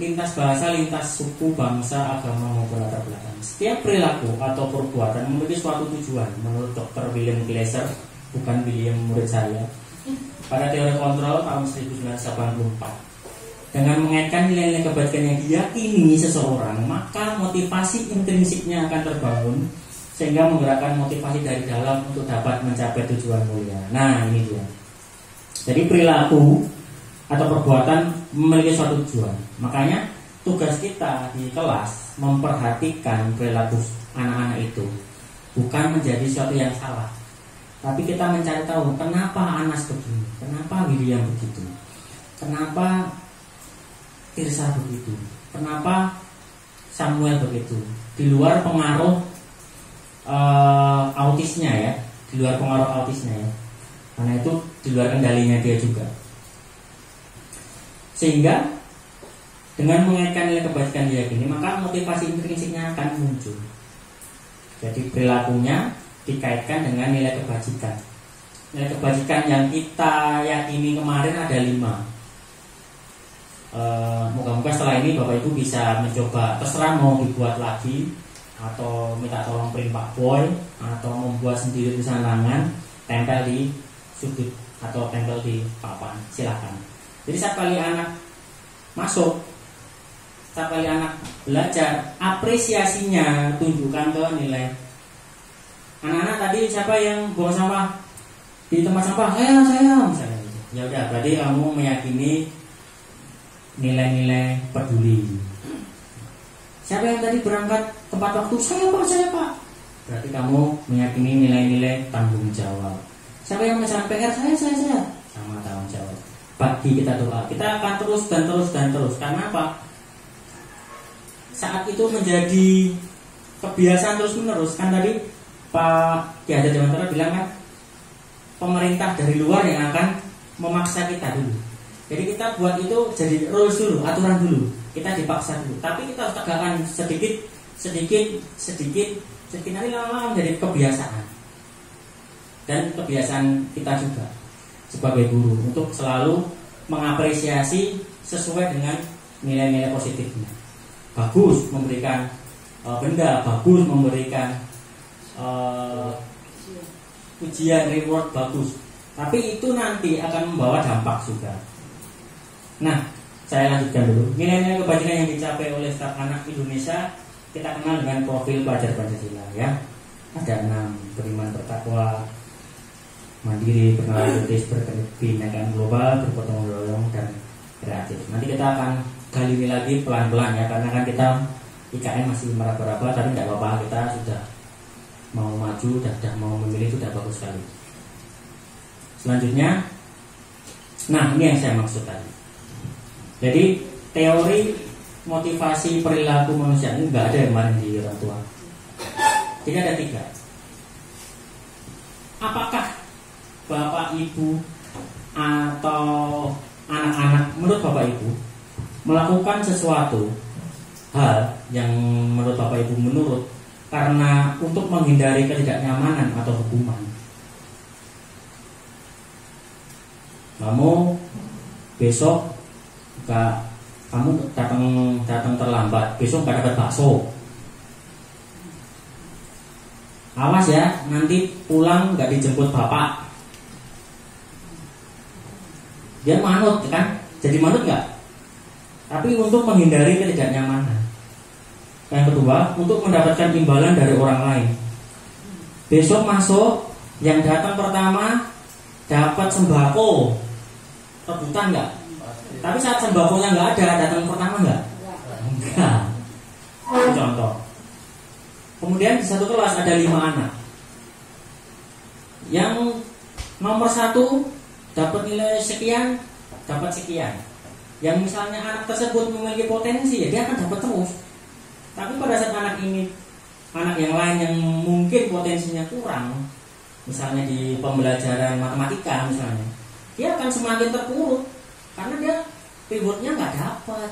Lintas bahasa, lintas suku, bangsa, agama maupun latar belakang. Setiap perilaku atau perbuatan memiliki suatu tujuan. Menurut Dr. William Glasser, bukan William murid saya, pada teori kontrol tahun 1984. Dengan mengaitkan nilai-nilai kebaikan yang diyakini seseorang, maka motivasi intrinsiknya akan terbangun sehingga menggerakkan motivasi dari dalam untuk dapat mencapai tujuan mulia. Nah, ini dia. Jadi perilaku atau perbuatan memiliki suatu tujuan. Makanya tugas kita di kelas memperhatikan perilaku anak-anak itu, bukan menjadi sesuatu yang salah, tapi kita mencari tahu kenapa Anas begini, kenapa William begitu, kenapa Tirsa begitu, kenapa Samuel begitu, di luar pengaruh autisnya ya, di luar pengaruh autisnya ya, karena itu di luar kendalinya dia juga. Sehingga dengan mengaitkan nilai kebaikan diyakini, maka motivasi intrinsiknya akan muncul. Jadi perilakunya dikaitkan dengan nilai kebajikan. Nilai kebajikan yang kita yakini kemarin ada 5. Moga-moga setelah ini Bapak Ibu bisa mencoba, terserah mau dibuat lagi atau minta tolong print Pak Boy, atau membuat sendiri tulisan tangan, tempel di sudut atau tempel di papan, silakan. Jadi setiap kali anak masuk, setiap kali anak belajar, apresiasinya tunjukkan ke nilai. Anak-anak tadi siapa yang buang sampah di tempat sampah? Saya misalnya. Ya udah, berarti kamu meyakini nilai-nilai peduli. Siapa yang tadi berangkat tepat waktu? Saya pak. Berarti kamu meyakini nilai-nilai tanggung jawab. Siapa yang menyelesaikan PR? Saya. Sama tanggung jawab. Bagi kita doa, kita akan terus dan terus. Karena apa? Saat itu menjadi kebiasaan terus menerus. Kan tadi Pak Ki Hajar Dewantara bilang kan, pemerintah dari luar yang akan memaksa kita dulu. Jadi kita buat itu jadi rules dulu, aturan dulu. Kita dipaksa dulu, tapi kita harus tegakkan sedikit nanti lama-lama menjadi kebiasaan. Dan kebiasaan kita juga sebagai guru untuk selalu mengapresiasi sesuai dengan nilai-nilai positifnya. Bagus memberikan benda, bagus memberikan ujian, reward, bagus. Tapi itu nanti akan membawa dampak juga. Nah, saya lanjutkan dulu. Nilai-nilai kebajikan yang dicapai oleh staf anak Indonesia kita kenal dengan profil pelajar Pancasila ya. Ada 6: beriman, bertakwa, mandiri, bernalar kritis, berkebinekaan global, bergotong royong, dan kreatif. Nanti kita akan gali lagi pelan-pelan ya, karena kan kita IKN masih meraba-raba, tapi tidak apa-apa, kita sudah mau maju dan sudah mau memilih, sudah bagus sekali. Selanjutnya, nah ini yang saya maksud tadi. Jadi teori motivasi perilaku manusia ini nggak ada yang kemarin di orang tua. Jadi ada 3. Apakah Bapak Ibu atau anak-anak menurut Bapak Ibu melakukan sesuatu hal yang menurut Bapak Ibu menurut karena untuk menghindari ketidaknyamanan atau hukuman? Kamu besok kamu datang terlambat, besok nggak dapat bakso. Awas ya, nanti pulang nggak dijemput bapak. Dia manut kan? Jadi manut nggak? Tapi untuk menghindari ketidaknyamanan. Yang kedua, untuk mendapatkan imbalan dari orang lain. Besok masuk, yang datang pertama dapat sembako. Rebutan nggak? Tapi saat sembakonya nggak ada, datang pertama nggak? Enggak. Itu contoh. Kemudian di satu kelas ada 5 anak. Yang nomor 1 dapat nilai sekian, dapat sekian. Yang misalnya anak tersebut memiliki potensi, ya dia akan dapat terus. Tapi pada saat anak yang lain yang mungkin potensinya kurang, misalnya di pembelajaran matematika misalnya, dia akan semakin terpuruk karena dia rewardnya nggak dapat.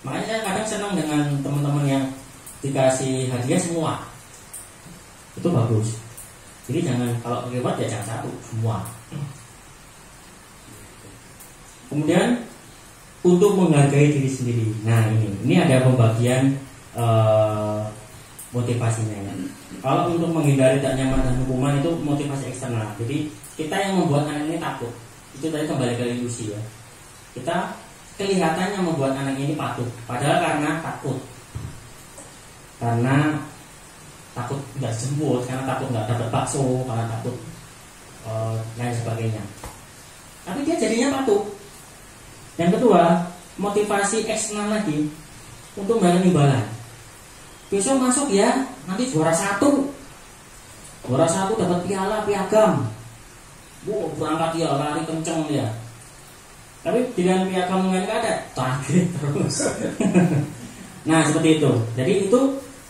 Makanya saya kadang senang dengan teman-teman yang dikasih hadiah semua, itu bagus. Jadi jangan, kalau reward ya jangan 1, semua. Kemudian untuk menghargai diri sendiri. Nah ini ada pembagian motivasinya ya. Kalau untuk menghindari tak nyaman dan hukuman itu motivasi eksternal. Jadi kita yang membuat anak ini takut. Itu tadi kembali ke ilusi ya. Kita kelihatannya membuat anak ini patuh, padahal karena takut. Karena takut nggak jemput, karena takut nggak dapat bakso, karena takut lain sebagainya. Tapi dia jadinya patuh. Yang kedua, motivasi eksternal lagi untuk memberikan imbalan. Besok masuk ya, nanti juara 1 dapat piala, piagam. Berangkat ya, lari kenceng dia. Tapi dengan piagam nggak ada, target terus. Nah seperti itu. Jadi itu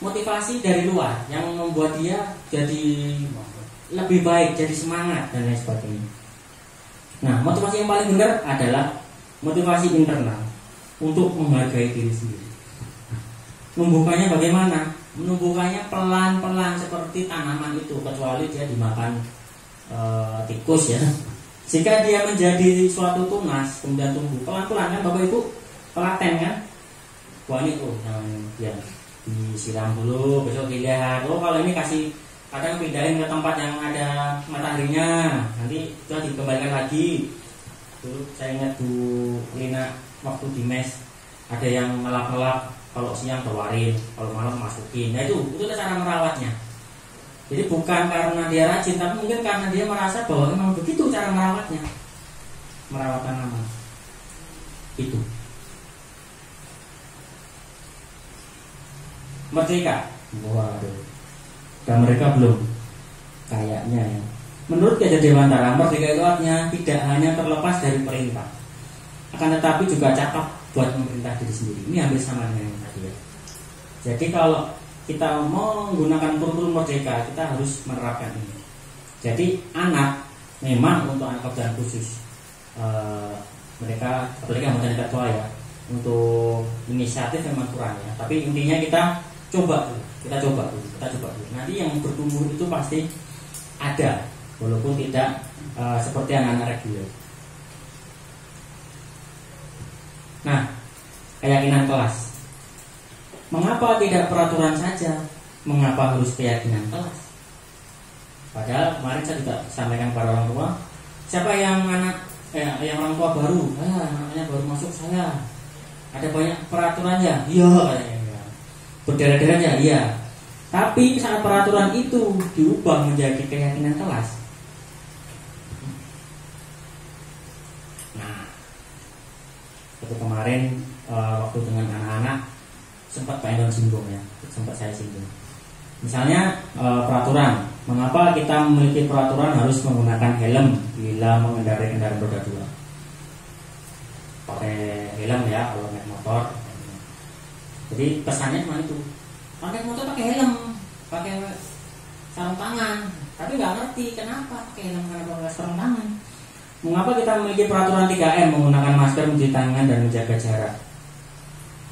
motivasi dari luar yang membuat dia jadi lebih baik, jadi semangat dan lain sebagainya. Nah motivasi yang paling benar adalah motivasi internal untuk menghargai diri sendiri. Menumbuhkannya bagaimana? Menumbuhkannya pelan-pelan seperti tanaman itu, kecuali dia dimakan tikus ya. Jika dia menjadi suatu tunas kemudian tumbuh pelan-pelan, kan Bapak Ibu telaten kan? Wah ini tuh yang disiram dulu, besok dilihat. Oh kalau ini kasih, kadang pindahin ke tempat yang ada mataharinya, nanti sudah dikembalikan lagi. Dulu saya ingat Bu Lina waktu di mes ada yang ngelap-ngelap, kalau siang keluarin, kalau malam masukin. Nah itu cara merawatnya. Jadi bukan karena dia rajin, tapi mungkin karena dia merasa bahwa memang begitu cara merawatnya, merawat tanaman itu. Merdeka, waduh, dan mereka belum kayaknya ya. Menurut Ki Hajar Dewantara, merdeka itu artinya tidak hanya terlepas dari perintah, akan tetapi juga cakap buat memerintah diri sendiri. Ini hampir sama dengan yang tadi ya. Jadi kalau kita mau menggunakan kurikulum merdeka, kita harus menerapkan ini. Jadi anak memang untuk anak kebutuhan khusus, mereka apalagi anggota tingkat tua ya, untuk inisiatif memang kurang ya. Tapi intinya kita coba dulu. Nanti yang bertumbuh itu pasti ada, walaupun tidak seperti anak-anak reguler. Nah, keyakinan kelas. Mengapa tidak peraturan saja? Mengapa harus keyakinan kelas? Padahal kemarin saya juga sampaikan kepada orang tua, siapa yang yang orang tua baru, anaknya baru masuk saya, ada banyak peraturan ya, iya katanya, berdarah-darah ya, iya. Tapi saat peraturan itu diubah menjadi keyakinan kelas, nah, itu kemarin waktu dengan anak-anak sempat Pak Endon singgung ya, sempat saya singgung. Misalnya peraturan, mengapa kita memiliki peraturan harus menggunakan helm bila mengendarai kendaraan roda 2? Pakai helm ya kalau naik motor. Jadi pesannya cuma itu, pakai motor pakai helm, pakai sarung tangan. Tapi nggak ngerti kenapa pakai helm, kenapa pakai sarung tangan. Mengapa kita memiliki peraturan 3M, menggunakan masker, mencuci tangan dan menjaga jarak?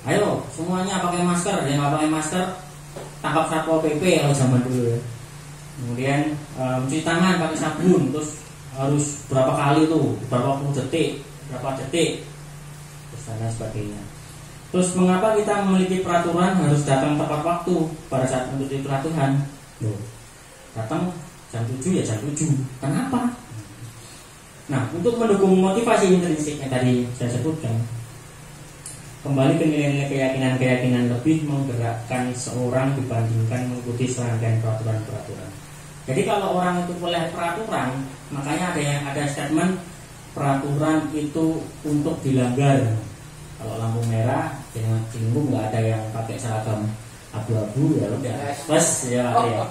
Ayo semuanya pakai masker, yang nggak pakai masker tangkap Satpol PP kalau zaman dulu ya. Kemudian mencuci tangan pakai sabun, terus harus berapa kali tuh, berapa detik, terus dan sebagainya. Terus mengapa kita memiliki peraturan harus datang tepat waktu pada saat mengikuti pelatihan? Datang jam 7 ya jam 7. Kenapa? Nah, untuk mendukung motivasi intrinsik yang tadi saya sebutkan, kembali ke nilai-nilai keyakinan lebih menggerakkan seorang dibandingkan mengikuti serangkaian peraturan-peraturan. Jadi kalau orang itu oleh peraturan, makanya ada statement peraturan itu untuk dilanggar. Kalau lampu merah, jangan cinggung, nggak ada yang pakai seragam abu-abu ya udah, plus ya Pak ya.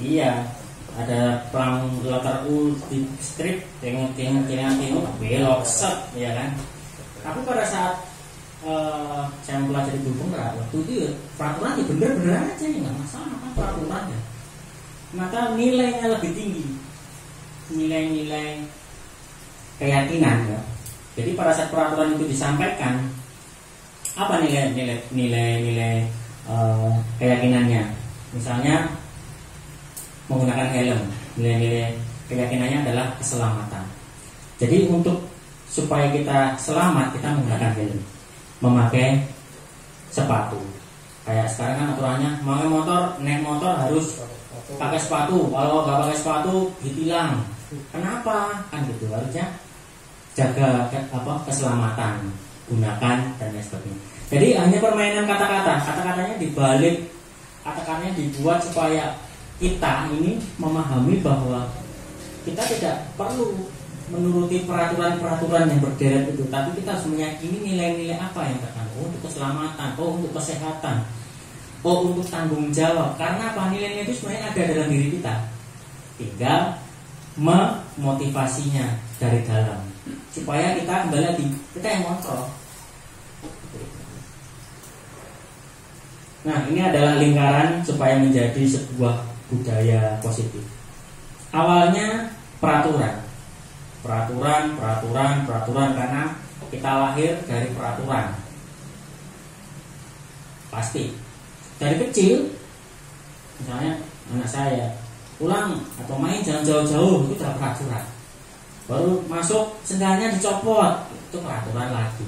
Iya, ada perang letter U di strip, tengok belok set, ya kan. Tapi pada saat saya mempelajari hukum waktu itu ya, peraturan ya bener-bener aja ya, nggak masalah kan peraturannya. Maka nilainya lebih tinggi, nilai-nilai keyakinan ya. Jadi pada saat peraturan itu disampaikan, apa nilai keyakinannya? Misalnya menggunakan helm, nilai-nilai keyakinannya adalah keselamatan. Jadi untuk supaya kita selamat, kita menggunakan helm, memakai sepatu. Kayak sekarang kan aturannya, naik motor harus pakai sepatu. Kalau nggak pakai sepatu ditilang. Kenapa? Kan gitu, harusnya jaga keselamatan, gunakan dan lain sebagainya. Jadi hanya permainan kata-kata. Kata-katanya dibalik, kata-katanya dibuat supaya kita ini memahami bahwa kita tidak perlu menuruti peraturan-peraturan yang berderet itu, tapi kita harus meyakini nilai-nilai apa yang terkandung. Oh, untuk keselamatan, oh untuk kesehatan, oh untuk tanggung jawab. Karena apa? Nilai-nilai itu sebenarnya ada dalam diri kita. Tinggal memotivasinya dari dalam, supaya kita kembali lagi, kita yang kontrol. Nah, ini adalah lingkaran supaya menjadi sebuah budaya positif. Awalnya peraturan karena kita lahir dari peraturan. Pasti dari kecil, misalnya anak saya pulang atau main jangan jauh-jauh, itu sudah peraturan. Baru masuk sendalnya dicopot, itu peraturan lagi.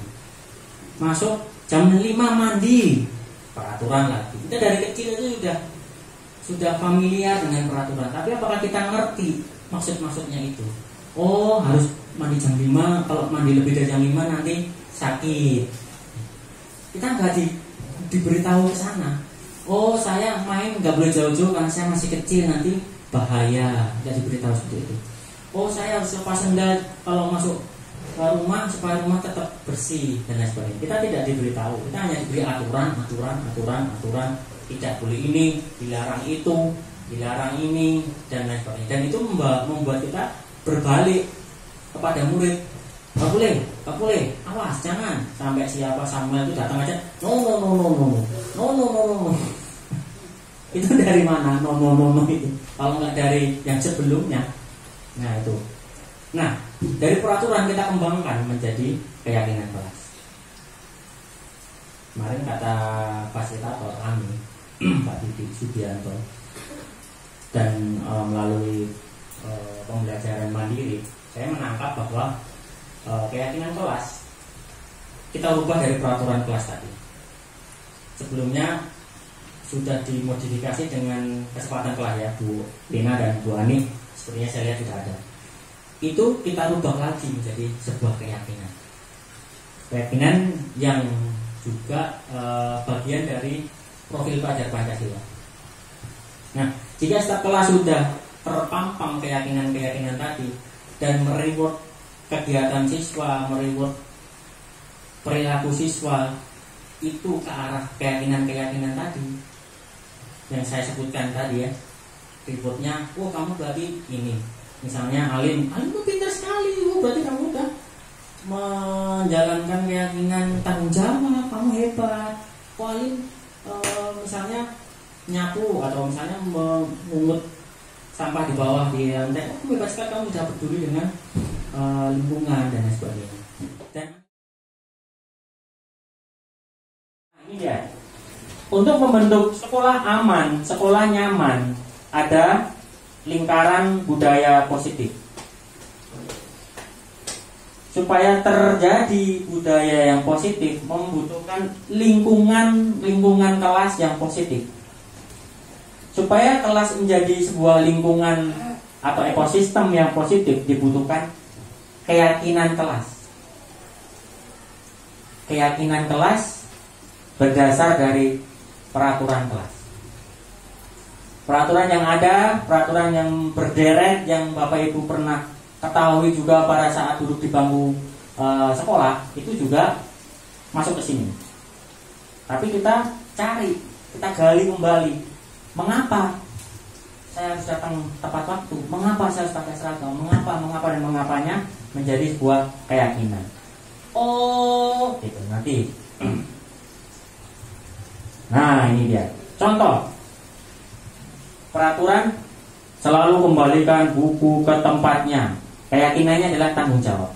Masuk jam 5 mandi, peraturan lagi. Kita dari kecil itu sudah familiar dengan peraturan. Tapi apakah kita ngerti maksud-maksudnya itu? Oh, harus mandi jam 5, kalau mandi lebih dari jam 5 nanti sakit. Kita nggak diberitahu ke sana. Oh, saya main nggak boleh jauh-jauh karena saya masih kecil, nanti bahaya. Nggak diberitahu seperti itu. Oh, saya harus lepas sendal kalau masuk ke rumah supaya rumah tetap bersih dan lain sebagainya. Kita tidak diberitahu. Kita hanya diberi aturan. Tidak boleh ini, dilarang itu, dilarang ini dan lain sebagainya. Dan itu membuat kita berbalik kepada murid. Gak boleh, awas, jangan. Sampai siapa Samuel itu datang aja, no. Itu dari mana? No itu. Kalau nggak dari yang sebelumnya. Nah itu. Nah, dari peraturan kita kembangkan menjadi keyakinan kelas. Kemarin kata fasilitator kami, Pak Didi Subianto, dan melalui pembelajaran mandiri, saya menangkap bahwa keyakinan kelas kita ubah dari peraturan kelas tadi. Sebelumnya sudah dimodifikasi dengan kesempatan kelas ya, Bu Lina dan Bu Ani, sepertinya saya lihat sudah ada. Itu kita ubah lagi menjadi sebuah keyakinan yang juga bagian dari profil pelajar Pancasila. Nah, jika setelah sudah terpampang keyakinan-keyakinan tadi dan mereward kegiatan siswa, mereward perilaku siswa itu ke arah keyakinan-keyakinan tadi yang saya sebutkan tadi ya, rewardnya, oh kamu berarti ini, misalnya Alim itu pintar sekali, oh berarti kamu udah menjalankan keyakinan tanggung jawab, kamu hebat. Oh Alim misalnya nyapu atau misalnya mengungut sampah di bawah di lantai, oh hebat sekali, kamu sudah peduli dengan lingkungan dan lain sebagainya. Dan ini dia, untuk membentuk sekolah aman, sekolah nyaman, ada lingkaran budaya positif. Supaya terjadi budaya yang positif membutuhkan lingkungan kelas yang positif. Supaya kelas menjadi sebuah lingkungan atau ekosistem yang positif dibutuhkan keyakinan kelas. keyakinan kelas berdasar dari peraturan kelas. Peraturan yang ada, peraturan yang berderet, yang Bapak Ibu pernah ketahui juga pada saat duduk di bangku sekolah, itu juga masuk ke sini. Tapi kita cari, kita gali kembali, mengapa saya harus datang tepat waktu, mengapa saya harus pakai seragam, mengapa dan mengapanya menjadi sebuah keyakinan. Oh, gitu nanti. Nah, ini dia. Contoh. Peraturan selalu kembalikan buku ke tempatnya. Keyakinannya adalah tanggung jawab.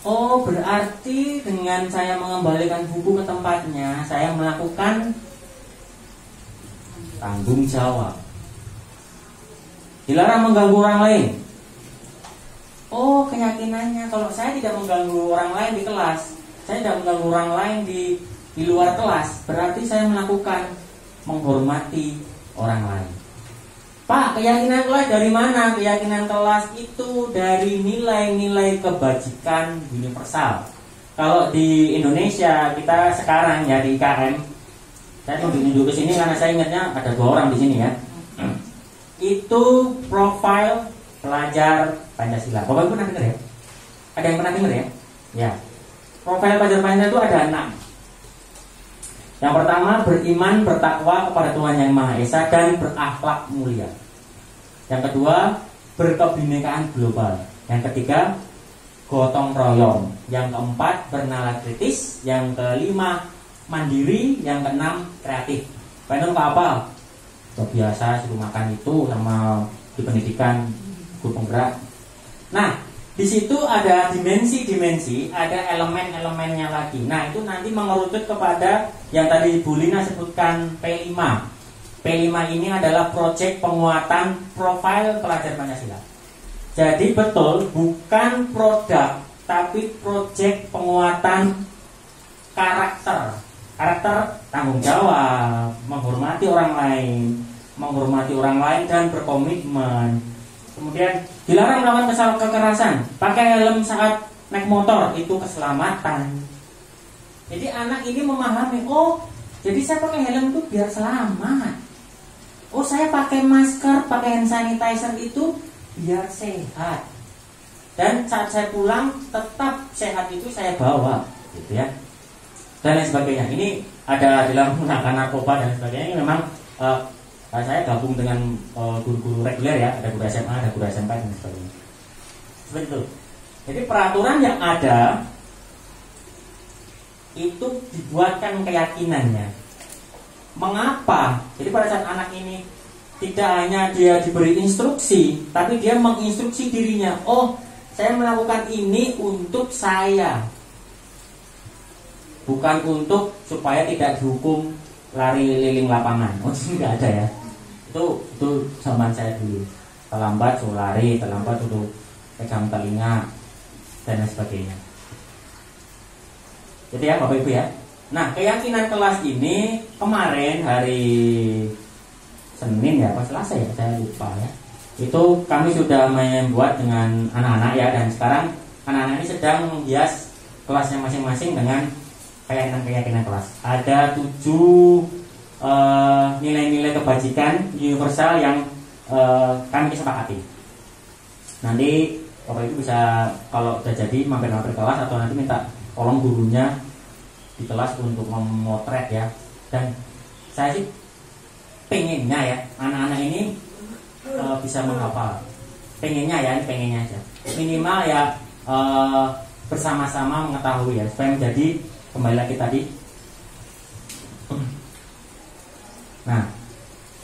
Oh, berarti dengan saya mengembalikan buku ke tempatnya, saya melakukan tanggung jawab. Dilarang mengganggu orang lain. Oh, keyakinannya kalau saya tidak mengganggu orang lain di kelas, saya tidak mengganggu orang lain di luar kelas, berarti saya melakukan menghormati orang lain. Pak, keyakinan kelas dari mana? Keyakinan kelas itu dari nilai-nilai kebajikan universal. Kalau di Indonesia kita sekarang ya di IKM, saya tunjuk ke sini karena saya ingatnya ada 2 orang di sini ya. Itu profil pelajar Pancasila. Bapak Ibu pernah dengar ya? Ada yang pernah dengar ya? Ya. Profil pelajar Pancasila itu ada 6. Yang pertama, beriman bertakwa kepada Tuhan Yang Maha Esa dan berakhlak mulia. Yang kedua, berkebinekaan global. Yang ketiga, gotong royong. Yang keempat, bernalar kritis. Yang kelima, mandiri. Yang keenam, kreatif. Pengen apa? Biasa suruh makan itu sama di pendidikan guru penggerak. Nah, di situ ada dimensi-dimensi, ada elemen-elemennya lagi. Nah, itu nanti mengerucut kepada yang tadi Bu Lina sebutkan P5. P5 ini adalah proyek penguatan profil pelajar Pancasila. Jadi betul, bukan produk, tapi proyek penguatan karakter. Karakter tanggung jawab, menghormati orang lain dan berkomitmen. Kemudian dilarang melakukan kekerasan, pakai helm saat naik motor itu keselamatan. Jadi anak ini memahami, oh, jadi saya pakai helm itu biar selamat. Oh, saya pakai masker, pakai hand sanitizer itu biar sehat. Dan saat saya pulang tetap sehat itu saya bawa, gitu ya. Dan lain sebagainya. Ini ada dalam menggunakan narkoba dan sebagainya. Ini memang saya gabung dengan guru-guru reguler ya, ada guru SMA, ada guru SMP dan sebagainya. Seperti itu. Jadi peraturan yang ada itu dibuatkan keyakinannya. Mengapa? Jadi pada saat anak ini tidak hanya dia diberi instruksi, tapi dia menginstruksi dirinya. Oh, saya melakukan ini untuk saya, bukan untuk supaya tidak dihukum lari keliling lapangan. Oh, itu nggak ada ya. Itu zaman saya dulu. Terlambat suruh lari, terlambat suruh pegang telinga dan lain sebagainya. Jadi ya Bapak Ibu ya. Nah, keyakinan kelas ini kemarin hari Senin ya, pas Selasa ya, saya lupa ya. Itu kami sudah membuat dengan anak-anak ya, dan sekarang anak-anak ini sedang menghias kelasnya masing-masing dengan keyakinan kelas. Ada 7 nilai-nilai kebajikan universal yang kami sepakati. Nanti Bapak Ibu bisa kalau sudah jadi mampir-mampir kelas atau nanti minta tolong gurunya di kelas untuk memotret ya. Dan saya sih pengennya ya anak-anak ini bisa menghafal. Pengennya ya, ini pengennya aja. Minimal ya bersama-sama mengetahui ya, supaya menjadi kembali lagi tadi. Nah,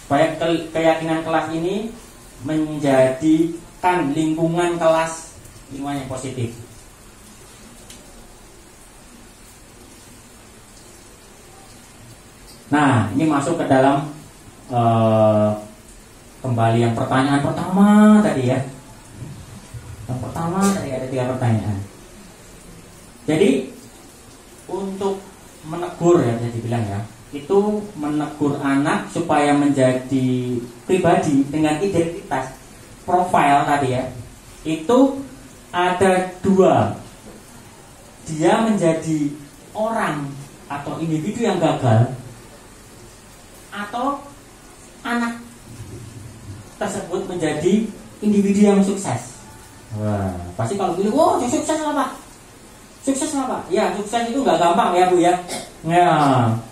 supaya keyakinan kelas ini menjadikan lingkungan kelas lingkungan yang positif. Nah, ini masuk ke dalam kembali yang pertanyaan pertama tadi ya. Yang pertama tadi ada 3 pertanyaan. Jadi untuk menegur ya, bisa dibilang ya, itu menegur anak supaya menjadi pribadi dengan identitas profil tadi ya. Itu ada 2. Dia menjadi orang atau individu yang gagal atau anak tersebut menjadi individu yang sukses. Wah, pasti kalau pilih, wah sukses lah Pak. Sukses lah Pak. Ya, sukses itu nggak gampang ya Bu ya. Ya,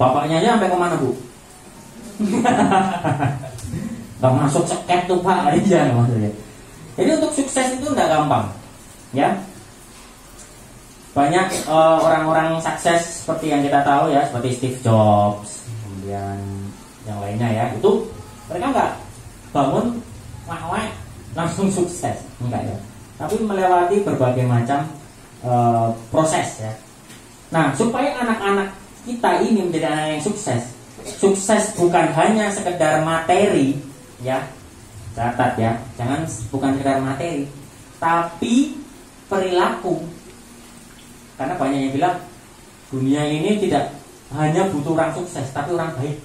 bapaknya aja sampai kemana Bu? Gak masuk seket tuh Pak, aja maksudnya. Jadi untuk sukses itu nggak gampang, ya. Banyak orang-orang sukses seperti yang kita tahu ya, seperti Steve Jobs, kemudian yang lainnya ya, itu mereka nggak bangun wah langsung sukses, enggak ya. Tapi melewati berbagai macam proses ya. Nah, supaya anak-anak kita ini menjadi anak yang sukses, sukses bukan hanya sekedar materi ya. Catat ya, jangan bukan sekedar materi, tapi perilaku. Karena banyak yang bilang dunia ini tidak hanya butuh orang sukses, tapi orang baik.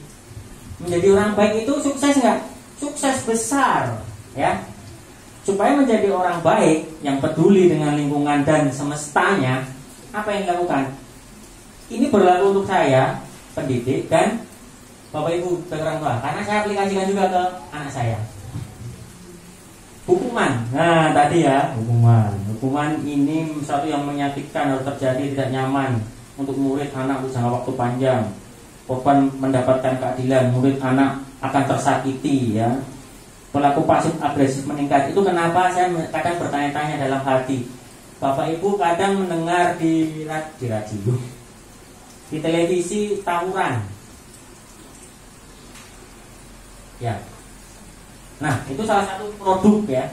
Menjadi orang baik itu sukses nggak? Sukses besar, ya. Supaya menjadi orang baik yang peduli dengan lingkungan dan semestanya, apa yang dilakukan? Ini berlaku untuk saya, pendidik dan Bapak Ibu dan orang tua. Karena saya aplikasikan juga ke anak saya. Hukuman, nah tadi ya hukuman ini satu yang menyakitkan, harus terjadi, tidak nyaman untuk murid anak untuk jangka waktu panjang. Korban mendapatkan keadilan, murid anak akan tersakiti ya. Pelaku pasif agresif meningkat. Itu kenapa saya kadang bertanya-tanya dalam hati. Bapak Ibu kadang mendengar di radio, di televisi tawuran. Ya. Nah, itu salah satu produk ya.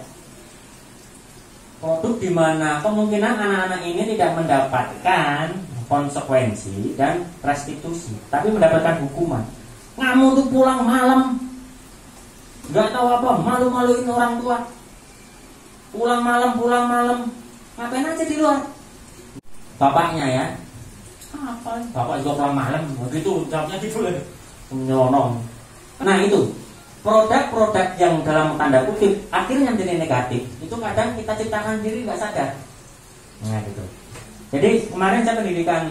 Produk di mana kemungkinan anak-anak ini tidak mendapatkan konsekuensi dan restitusi, tapi mendapatkan hukuman. Kamu tuh pulang malam, nggak tahu apa, malu-maluin orang tua. Pulang malam, ngapain aja di luar? Bapaknya ya, apa? Bapak juga pulang malam, begitu jawabnya gitu loh, menyelonong. Nah itu. Produk-produk yang dalam tanda kutip akhirnya menjadi negatif, itu kadang kita ciptakan diri nggak sadar. Nah gitu. Jadi kemarin saya pendidikan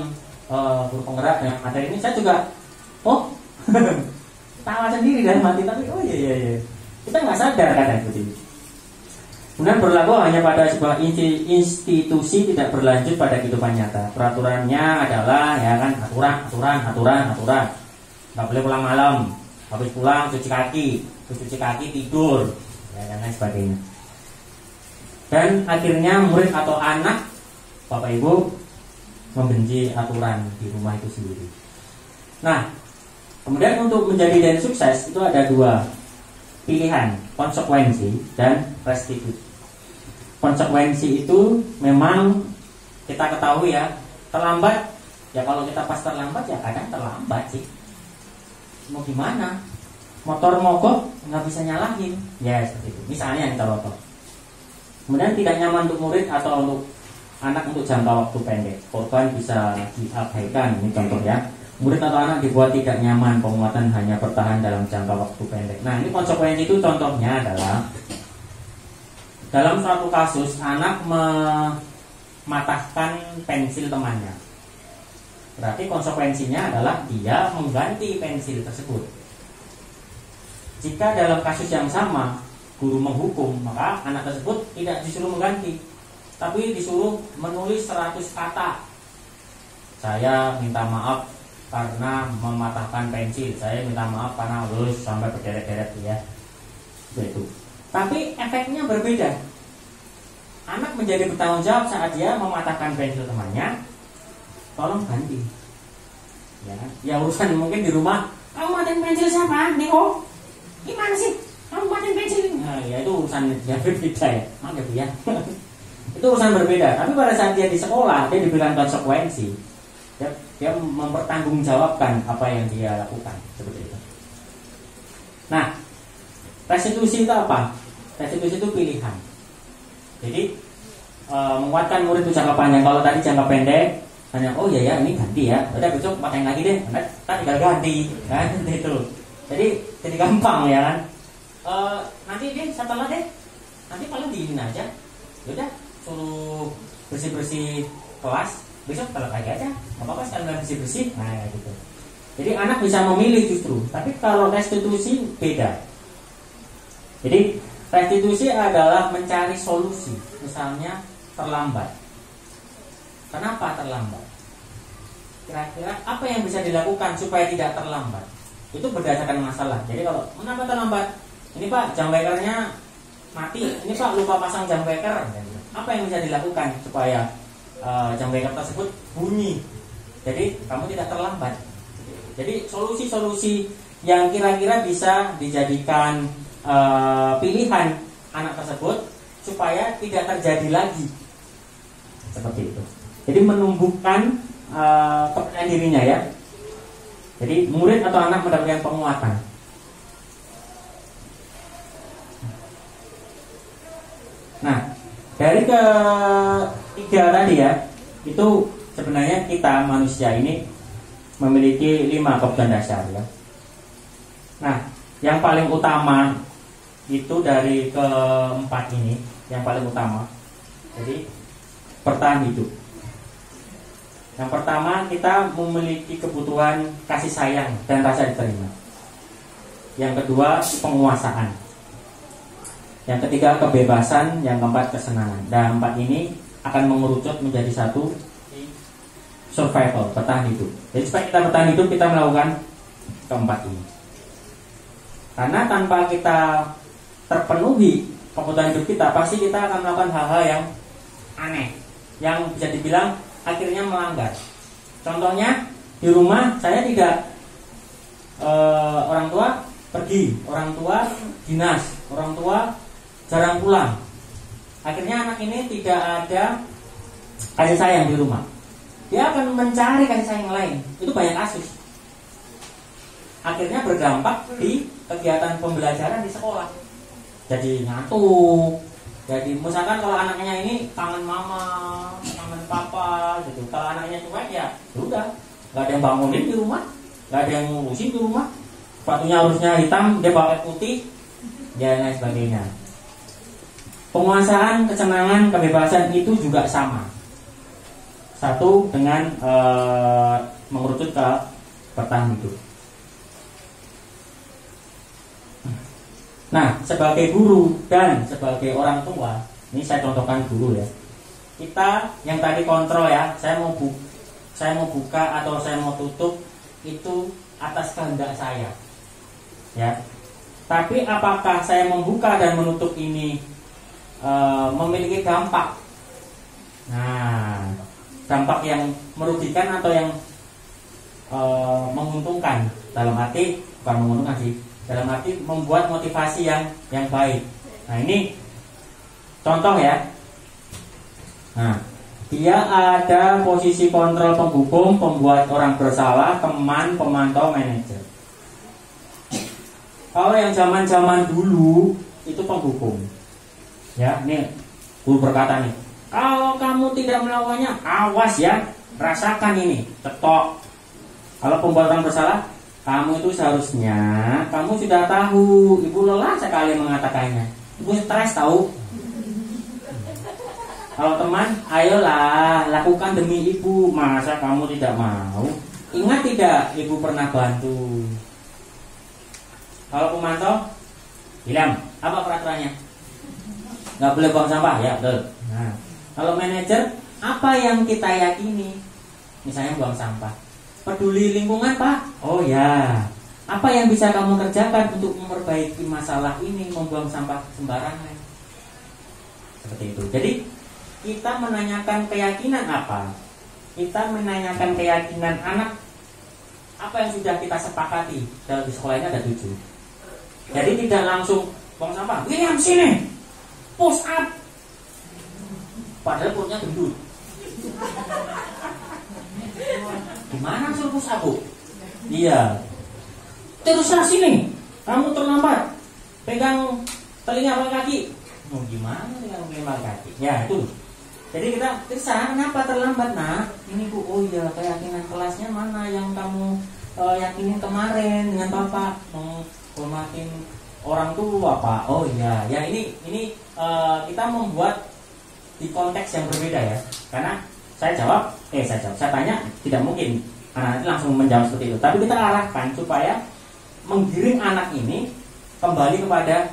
guru penggerak yang materi ini, saya juga tawa sendiri dalam hati, tapi iya kita nggak sadar kadang gitu. Kemudian berlaku hanya pada sebuah institusi, tidak berlanjut pada kehidupan nyata. Peraturannya adalah ya kan aturan. Nggak boleh pulang malam. Habis pulang cuci kaki tidur ya, dan lain sebagainya. Dan akhirnya murid atau anak Bapak Ibu membenci aturan di rumah itu sendiri. Nah, kemudian untuk menjadi dan sukses itu ada dua pilihan, konsekuensi dan restitusi. Konsekuensi itu memang kita ketahui ya, terlambat ya, kalau kita pas terlambat ya kadang terlambat sih. Mau gimana? Motor mogok nggak bisa nyalahin, ya seperti itu. Misalnya yang contoh. Kemudian tidak nyaman untuk murid atau untuk anak untuk jangka waktu pendek. Korban bisa diabaikan, ini contoh ya. Murid atau anak dibuat tidak nyaman, penguatan hanya bertahan dalam jangka waktu pendek. Nah ini konsekuensi itu contohnya adalah dalam suatu kasus anak mematahkan pensil temannya. Berarti konsekuensinya adalah dia mengganti pensil tersebut. Jika dalam kasus yang sama guru menghukum, maka anak tersebut tidak disuruh mengganti, tapi disuruh menulis 100 kata. Saya minta maaf karena mematahkan pensil. Saya minta maaf karena lulus sampai berderet-deret ya. Begitu. Tapi efeknya berbeda. Anak menjadi bertanggung jawab saat dia mematahkan pensil temannya. Tolong ganti. Ya urusan mungkin di rumah. Kamu matiin pensil siapa? Niko? Gimana sih? Kamu matiin pensil? Nah, ya itu urusan yang berbeda ya. Maaf ya Bu ya. Itu urusan berbeda. Tapi pada saat dia di sekolah, dia diberikan konsekuensi. Dia mempertanggungjawabkan apa yang dia lakukan seperti itu. Nah, restitusi itu apa? Restitusi itu pilihan. Jadi menguatkan murid itu jangka panjang. Kalau tadi jangka pendek, hanya iya ini ganti ya, udah besok pakai lagi deh, kita tinggal ganti kan itu. Jadi gampang ya kan. Nanti deh setelah deh, nanti paling diinin aja. Udah suruh bersih kelas, besok kalau lagi aja, nggak apa-apa sekalian bersih-bersih. Nah kayak gitu. Jadi anak bisa memilih justru. Tapi kalau restitusi beda. Jadi restitusi adalah mencari solusi. Misalnya terlambat. Kenapa terlambat? Kira-kira apa yang bisa dilakukan supaya tidak terlambat? Itu berdasarkan masalah. Jadi kalau kenapa terlambat? Ini Pak, jam bekernya mati. Ini Pak, lupa pasang jam beker. Apa yang bisa dilakukan supaya jam beker tersebut bunyi? Jadi kamu tidak terlambat. Jadi solusi-solusi yang kira-kira bisa dijadikan pilihan anak tersebut supaya tidak terjadi lagi. Seperti itu. Jadi menumbuhkan kepercayaan dirinya ya. Jadi murid atau anak mendapatkan penguatan. Nah, dari ketiga tadi ya, itu sebenarnya kita manusia ini memiliki 5 kebutuhan dasar ya. Nah, yang paling utama itu dari keempat ini, yang paling utama. Jadi bertahan hidup. Yang pertama, kita memiliki kebutuhan kasih sayang dan rasa diterima. Yang kedua, penguasaan. Yang ketiga, kebebasan. Yang keempat, kesenangan. Dan 4 ini akan mengerucut menjadi satu, survival, bertahan hidup. Jadi supaya kita bertahan hidup, kita melakukan keempat ini. Karena tanpa kita terpenuhi kebutuhan hidup kita, pasti kita akan melakukan hal-hal yang aneh, yang bisa dibilang akhirnya melanggar. Contohnya di rumah saya tidak orang tua pergi, orang tua dinas, orang tua jarang pulang. Akhirnya anak ini tidak ada kasih sayang di rumah. Dia akan mencari kasih sayang lain. Itu banyak kasus. Akhirnya berdampak di kegiatan pembelajaran di sekolah. Jadi ngantuk. Jadi misalkan kalau anaknya ini kangen mama, kangen papa gitu. Kalau anaknya cuek ya udah, nggak ada yang bangunin di rumah, nggak ada yang ngurusin di rumah. Sepatunya harusnya hitam, dia pakai putih, dan lain sebagainya. Penguasaan, kesenangan, kebebasan itu juga sama. Satu dengan mengerucut ke bertahan hidup. Nah, sebagai guru dan sebagai orang tua, ini saya contohkan guru ya. Kita yang tadi kontrol ya, saya mau buka atau saya mau tutup itu atas kehendak saya. Ya. Tapi apakah saya membuka dan menutup ini memiliki dampak? Nah, dampak yang merugikan atau yang menguntungkan, dalam arti bukan menguntungkan sih, dalam arti membuat motivasi yang baik. Nah ini contoh ya. Nah, dia ada posisi kontrol, penghukum, pembuat orang bersalah, teman, pemantau, manajer. Kalau yang zaman dulu itu penghukum. Ya, ini guru berkata nih, kalau kamu tidak melakukannya, awas ya, rasakan ini, cetok. Kalau pembuat orang bersalah, kamu itu seharusnya, kamu sudah tahu, ibu lelah sekali mengatakannya. Ibu stres tahu. Kalau teman, ayolah, lakukan demi ibu. Masa kamu tidak mau? Ingat tidak, ibu pernah bantu. Kalau pemantau, bilang, apa peraturannya? Nggak boleh buang sampah, ya betul. Nah, kalau manajer, apa yang kita yakini? Misalnya buang sampah. Peduli lingkungan Pak? Oh ya. Apa yang bisa kamu kerjakan untuk memperbaiki masalah ini, membuang sampah sembarangan? Seperti itu. Jadi kita menanyakan keyakinan apa? Kita menanyakan keyakinan anak. Apa yang sudah kita sepakati? Dalam di sekolah ini ada 7. Jadi tidak langsung buang sampah. William sini, push up. Padahal perutnya gendut. Gimana suruh push up, Bu? Iya. Teruslah sini. Kamu terlambat. Pegang telinga pakai kaki. Mau gimana dengan pakai kaki? Ya itu. Jadi kita terusah. Kenapa terlambat nak? Ini Bu. Oh iya, keyakinan kelasnya mana yang kamu yakinin kemarin dengan Bapak? Menghormatin orang tua Pak. Oh iya. Ya ini kita membuat di konteks yang berbeda ya. Karena Saya tanya, tidak mungkin anak itu langsung menjawab seperti itu. Tapi kita arahkan supaya menggiring anak ini kembali kepada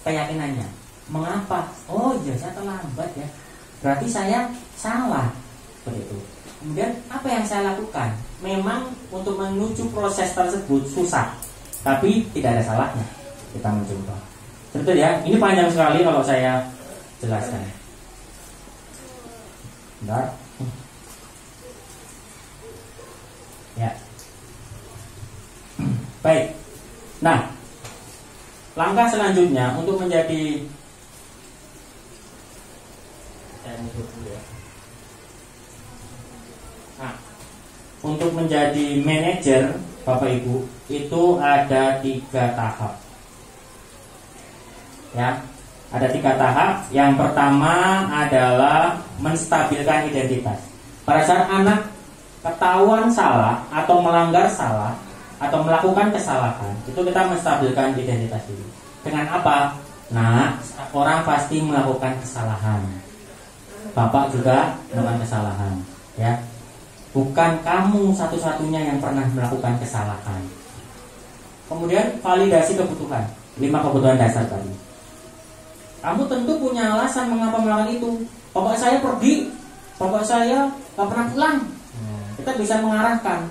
keyakinannya. Mengapa? Oh iya, saya terlambat ya. Berarti saya salah. Seperti itu. Kemudian apa yang saya lakukan? Memang untuk menuju proses tersebut susah, tapi tidak ada salahnya kita mencoba. Betul ya. Ini panjang sekali kalau saya jelaskan. Bentar. Ya. Baik. Nah, langkah selanjutnya untuk menjadi untuk menjadi manajer, Bapak Ibu, itu ada 3 tahap. Ya, ada 3 tahap. Yang pertama adalah menstabilkan identitas. Pada saat anak ketahuan salah atau melanggar salah atau melakukan kesalahan, itu kita menstabilkan identitas dulu. Dengan apa? Nah, orang pasti melakukan kesalahan. Bapak juga melakukan kesalahan, ya. Bukan kamu satu-satunya yang pernah melakukan kesalahan. Kemudian validasi kebutuhan, 5 kebutuhan dasar tadi. Kamu tentu punya alasan mengapa melakukan itu. Bapak saya pergi, bapak saya gak pernah pulang. Kita bisa mengarahkan.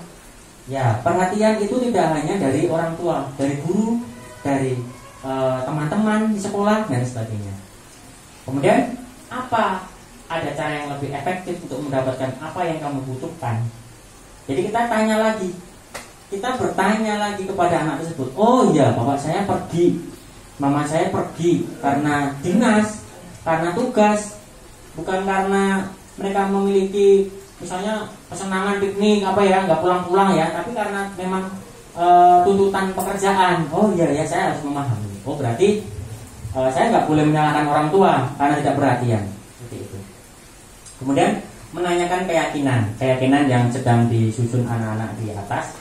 Ya, perhatian itu tidak hanya dari orang tua, dari guru, dari teman-teman di sekolah dan sebagainya. Kemudian apa? Ada cara yang lebih efektif untuk mendapatkan apa yang kamu butuhkan. Jadi kita tanya lagi. Kita bertanya lagi kepada anak tersebut. Oh iya, bapak saya pergi, mama saya pergi karena dinas, karena tugas, bukan karena mereka memiliki misalnya kesenangan piknik apa ya, nggak pulang-pulang ya, tapi karena memang tuntutan pekerjaan. Oh iya ya, saya harus memahami. Oh berarti saya nggak boleh menyalahkan orang tua karena tidak perhatian. Seperti itu. Kemudian menanyakan keyakinan yang sedang disusun anak-anak di atas.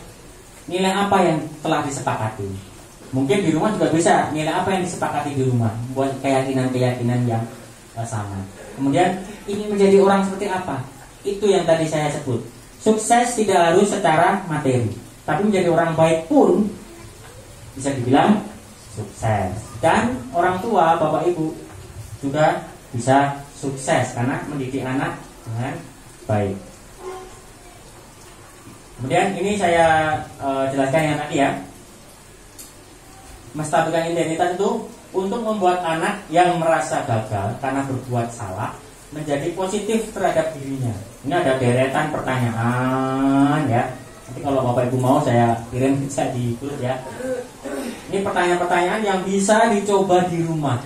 Nilai apa yang telah disepakati? Mungkin di rumah juga bisa. Nilai apa yang disepakati di rumah? Buat keyakinan-keyakinan yang sama. Kemudian ingin menjadi orang seperti apa? Itu yang tadi saya sebut. Sukses tidak harus secara materi, tapi menjadi orang baik pun bisa dibilang sukses. Dan orang tua, bapak ibu juga bisa sukses karena mendidik anak dengan baik. Kemudian ini saya jelaskan yang tadi ya. Menstabilkan identitas itu untuk membuat anak yang merasa gagal karena berbuat salah menjadi positif terhadap dirinya. Ini ada deretan pertanyaan ya. Nanti kalau Bapak Ibu mau saya kirim bisa di grup ya. Ini pertanyaan-pertanyaan yang bisa dicoba di rumah.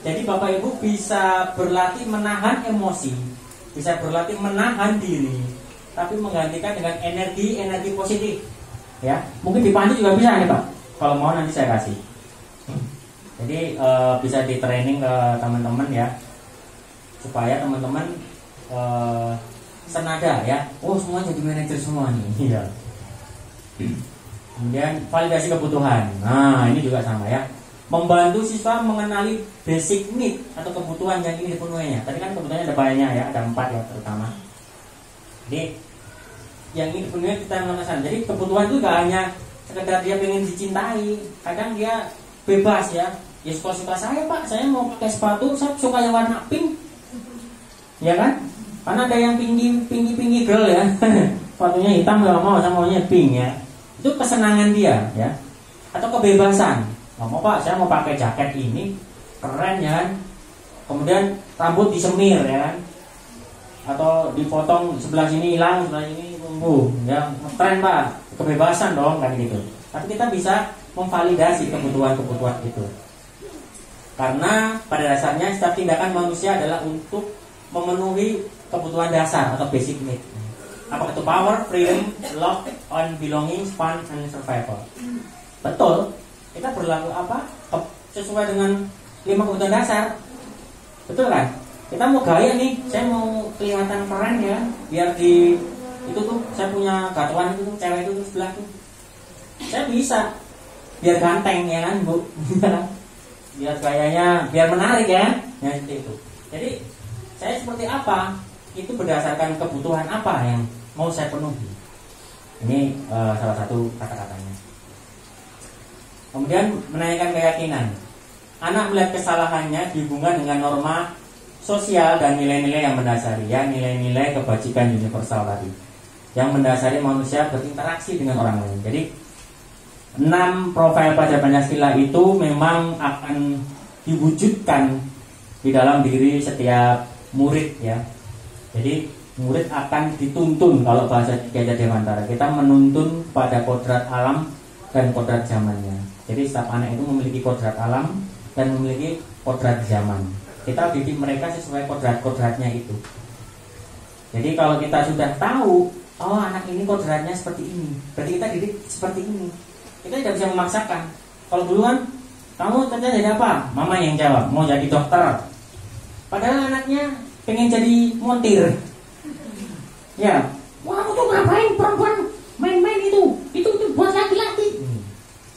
Jadi Bapak Ibu bisa berlatih menahan emosi, bisa berlatih menahan diri, tapi menggantikan dengan energi positif. Ya, mungkin di panti juga bisa nih Pak. Kalau mau nanti saya kasih. Jadi bisa di training ke teman-teman ya, supaya teman-teman senada ya. Oh semua jadi manajer semua nih. Iya. Kemudian validasi kebutuhan. Nah ini juga sama ya. Membantu siswa mengenali basic need atau kebutuhan yang ingin dipenuhinya. Tadi kan kebutuhannya ada banyak ya, ada 4 ya terutama. Jadi yang ingin dipenuhi kita melakukan. Jadi kebutuhan itu gak hanya sekedar dia pengen dicintai. Kadang dia bebas ya. Ya suka-suka saya Pak, saya mau pakai sepatu, saya suka yang warna pink. Ya kan? Karena ada yang pinky girl ya. Sepatunya hitam gak mau, saya maunya pink ya. Itu kesenangan dia ya. Atau kebebasan. Nggak mau Pak, saya mau pakai jaket ini keren ya kan. Kemudian rambut disemir ya kan. Atau dipotong sebelah sini hilang, sebelah sini tumbuh ya. Keren Pak, kebebasan dong kan gitu. Tapi kita bisa memvalidasi kebutuhan-kebutuhan itu. Karena pada dasarnya setiap tindakan manusia adalah untuk memenuhi kebutuhan dasar atau basic need. Apa itu power, freedom, love, and belonging, fun, and survival. Betul. Kita berlaku apa? Sesuai dengan 5 kebutuhan dasar. Betul kan? Kita mau gaya nih, saya mau kelihatan keren ya, biar di itu tuh saya punya gatuan itu tuh, cewek itu tuh sebelah tuh. Saya bisa biar ganteng ya kan, Bu. Biar gayanya biar menarik ya. Ya seperti itu. Jadi saya seperti apa? itu berdasarkan kebutuhan apa yang mau saya penuhi. Ini salah satu kata-katanya. Kemudian menanyakan keyakinan. Anak melihat kesalahannya dihubungkan dengan norma sosial dan nilai-nilai yang mendasari, ya, nilai-nilai kebajikan universal tadi, yang mendasari manusia berinteraksi dengan orang lain. Jadi 6 profil pelajar Pancasila itu memang akan diwujudkan di dalam diri setiap murid, ya. Jadi murid akan dituntun, kalau bahasa Ki Hajar Dewantara, kita menuntun pada kodrat alam dan kodrat zamannya. Jadi setiap anak itu memiliki kodrat alam dan memiliki kodrat zaman. Kita didik mereka sesuai kodrat-kodratnya itu. Jadi kalau kita sudah tahu, oh anak ini kodratnya seperti ini, berarti kita didik seperti ini. Kita tidak bisa memaksakan. Kalau dulu kan, kamu ternyata jadi apa? Mama yang jawab, mau jadi dokter. Padahal anaknya pengen jadi montir. Ya, wah kamu tuh ngapain perempuan main-main itu buat laki-laki.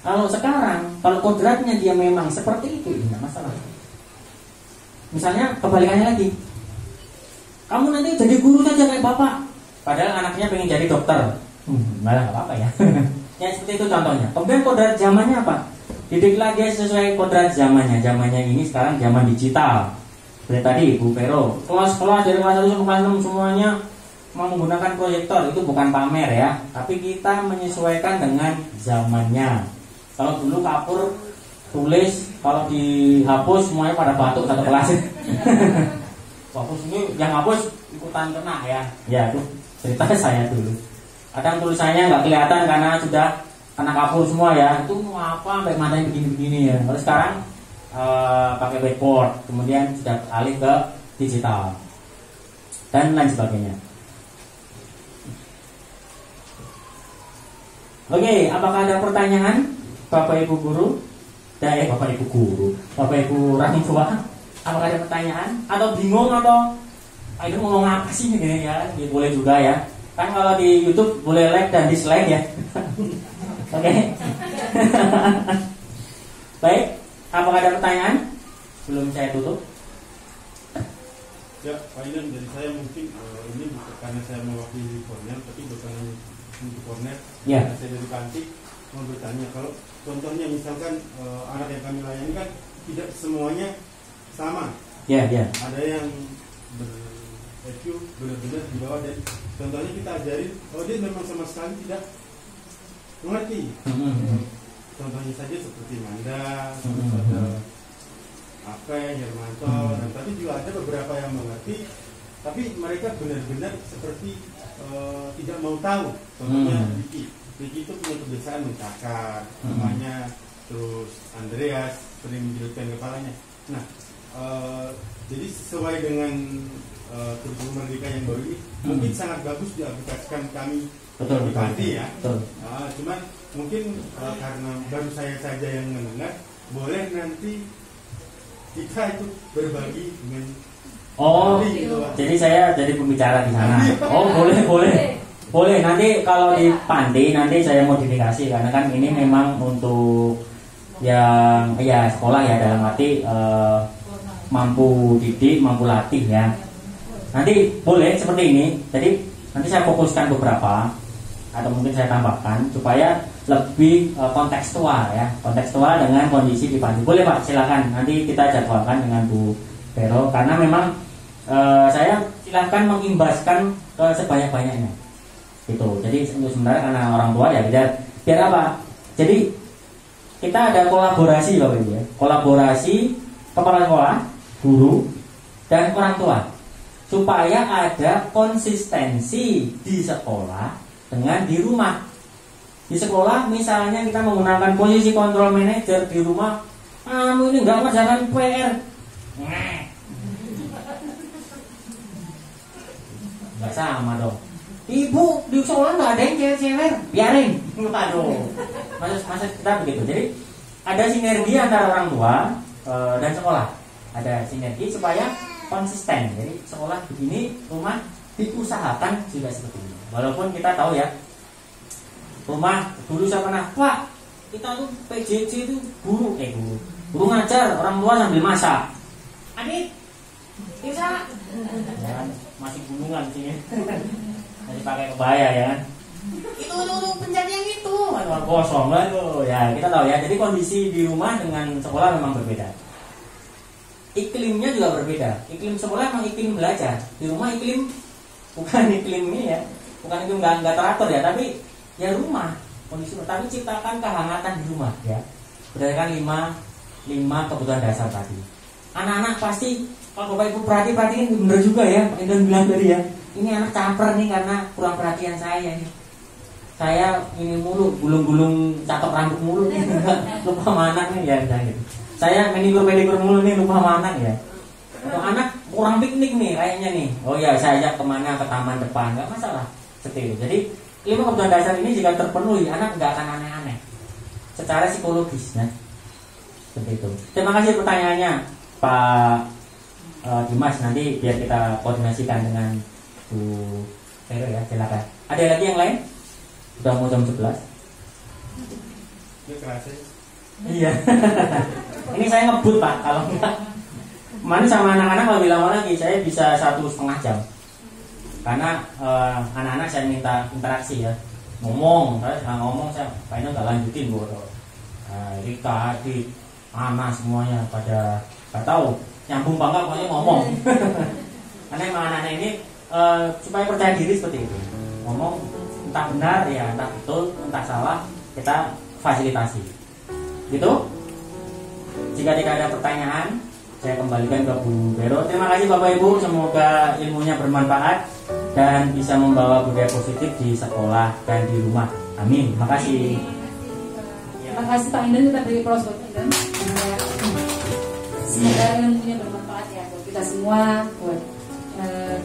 Kalau sekarang, kalau kodratnya dia memang seperti itu, tidak masalah. Misalnya kebalikannya lagi, kamu nanti jadi guru saja kayak bapak, padahal anaknya pengen jadi dokter, malah nggak apa-apa ya. Ya seperti itu contohnya. Kemudian kodrat zamannya apa? Didiklah dia sesuai kodrat zamannya. Zamannya ini sekarang zaman digital. Seperti tadi Bu Vero, kelas-kelas dari kelas 1 sampai kelas 6 semuanya mau menggunakan proyektor. Itu bukan pamer ya, tapi kita menyesuaikan dengan zamannya. Kalau dulu kapur tulis, kalau dihapus semuanya pada batuk satu kelas. Hapus ini yang hapus ikutan kena ya. Ya itu cerita saya dulu. Kadang tulisannya nggak kelihatan karena sudah kena kapur semua ya. Itu mau apa sampai matanya begini-begini ya. Kalau sekarang pakai whiteboard, kemudian sudah alih ke digital dan lain sebagainya. Oke, apakah ada pertanyaan? Bapak Ibu guru, Bapak Ibu guru, Bapak Ibu orang tua, apakah ada pertanyaan atau bingung atau itu ngomong apa sih gini ya? Ya boleh juga ya. Kan kalau di YouTube boleh like dan dislike ya. Oke. Baik, apakah ada pertanyaan? Sebelum saya tutup. Ya, Pak Inan, dari saya mungkin ini bukan karena saya mewakili Kornet, tapi bukan untuk Kornet. Ya. Saya dari Panti mau bertanya, kalau contohnya misalkan anak yang kami layani kan tidak semuanya sama. Ya, ya. Ada yang ber-EQ benar-benar di bawah, dan contohnya kita ajarin, kalau dia memang sama sekali tidak mengerti. Contohnya saja seperti Manda, terus ada Ape, Hermanto, dan tapi juga ada beberapa yang mengerti, tapi mereka benar-benar seperti tidak mau tahu. Contohnya Vicky itu punya kebiasaan mencakar, namanya, terus Andreas sering menjelutkan kepalanya. Nah, jadi sesuai dengan kurikulum Merdeka yang baru ini, mungkin sangat bagus diaplikasikan kami di Panti ya. Cuman mungkin karena baru saya saja yang mendengar, boleh nanti kita itu berbagi dengan gitu. Jadi saya jadi pembicara di sana. Oh boleh. Nanti kalau di Panti nanti saya modifikasi, karena kan ini memang untuk yang ya sekolah ya, dalam arti mampu didik, mampu latih ya. Nanti boleh seperti ini. Jadi nanti saya fokuskan beberapa, atau mungkin saya tambahkan supaya lebih kontekstual ya, kontekstual dengan kondisi di Panti. Boleh Pak, silakan. Nanti kita jadwalkan dengan Bu Vero, karena memang saya silakan mengimbaskan ke sebanyak-banyaknya. Gitu. Jadi untuk sementara karena orang tua ya biar apa? Jadi kita ada kolaborasi Bapak Ibu ya. Kolaborasi kepala sekolah, guru, dan orang tua, supaya ada konsistensi di sekolah dengan di rumah. Di sekolah misalnya kita menggunakan posisi kontrol manager, di rumah kamu ini nggak mengerjakan PR, nggak sama dong. Ibu di sekolah nggak ada yang cewek-cewek, biarin. Aduh, masa kita begitu. Jadi ada sinergi antara orang tua dan sekolah. Ada sinergi supaya konsisten. Jadi sekolah begini, rumah diusahakan juga seperti ini. Walaupun kita tahu ya, rumah dulu saya pernah, Pak, kita tuh PJJ itu guru ngajar, orang tua sambil masak. Adik, Bisa. Ya kan? Masih gunungan sih. Masih pakai kebaya ya kan. Itu pencet yang itu kosong lah itu ya, kita tahu ya. Jadi kondisi di rumah dengan sekolah memang berbeda, iklimnya juga berbeda. Iklim sekolah memang iklim belajar, di rumah iklim bukan iklim ini ya, bukan iklim nggak teratur ya, tapi ya rumah kondisi. Tapi ciptakan kehangatan di rumah ya, berdasarkan lima kebutuhan dasar tadi. Anak-anak pasti kalau bapak ibu perhatiin bener juga ya, Pak Indon bilang tadi ya, ini anak caper nih karena kurang perhatian saya nih. Saya ini mulu, gulung-gulung catok rambut mulu nih, lupa sama anak nih ya, gitu. Saya pedikur mulu nih, lupa sama anak ya. Atau anak kurang piknik nih kayaknya nih, oh ya saya ajak kemana, ke taman depan, nggak masalah seperti itu. Jadi 5 kebutuhan dasar ini jika terpenuhi, anak nggak akan aneh-aneh secara psikologis ya. Seperti itu. Terima kasih pertanyaannya Pak Dimas, nanti biar kita koordinasikan dengan Bu Vero ya, silakan. Ada lagi yang lain? Sudah mau jam 11. Ya kerasa. Iya. Ini saya ngebut Pak, kalau enggak kemarin sama anak-anak lebih lama lagi, saya bisa 1,5 jam. Karena anak-anak saya minta interaksi ya, ngomong, saya ngomong, saya kayaknya nggak lanjutin Bu. Rika, Adik, Ana semuanya pada nggak tahu nyambung bangga, pokoknya ngomong. Karena emang anak-anak ini supaya percaya diri seperti itu, ngomong entah benar ya, entah betul, entah salah, kita fasilitasi. Gitu. Jika tidak ada pertanyaan, saya kembalikan ke Bu Vero. Terima kasih Bapak Ibu, semoga ilmunya bermanfaat dan bisa membawa budaya positif di sekolah dan di rumah. Amin. Terima kasih. Terima kasih Pak Indon, kita beri aplaus buat Indon. Semoga ilmunya bermanfaat ya buat kita semua, buat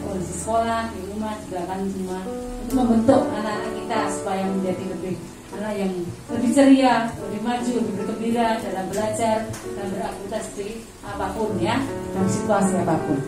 kondisi sekolah, di rumah juga kan semua, untuk membentuk anak-anak kita supaya menjadi lebih anak yang lebih ceria, lebih maju, lebih bergembira dalam belajar dan beraktivitas di apapun ya, dalam situasi apapun.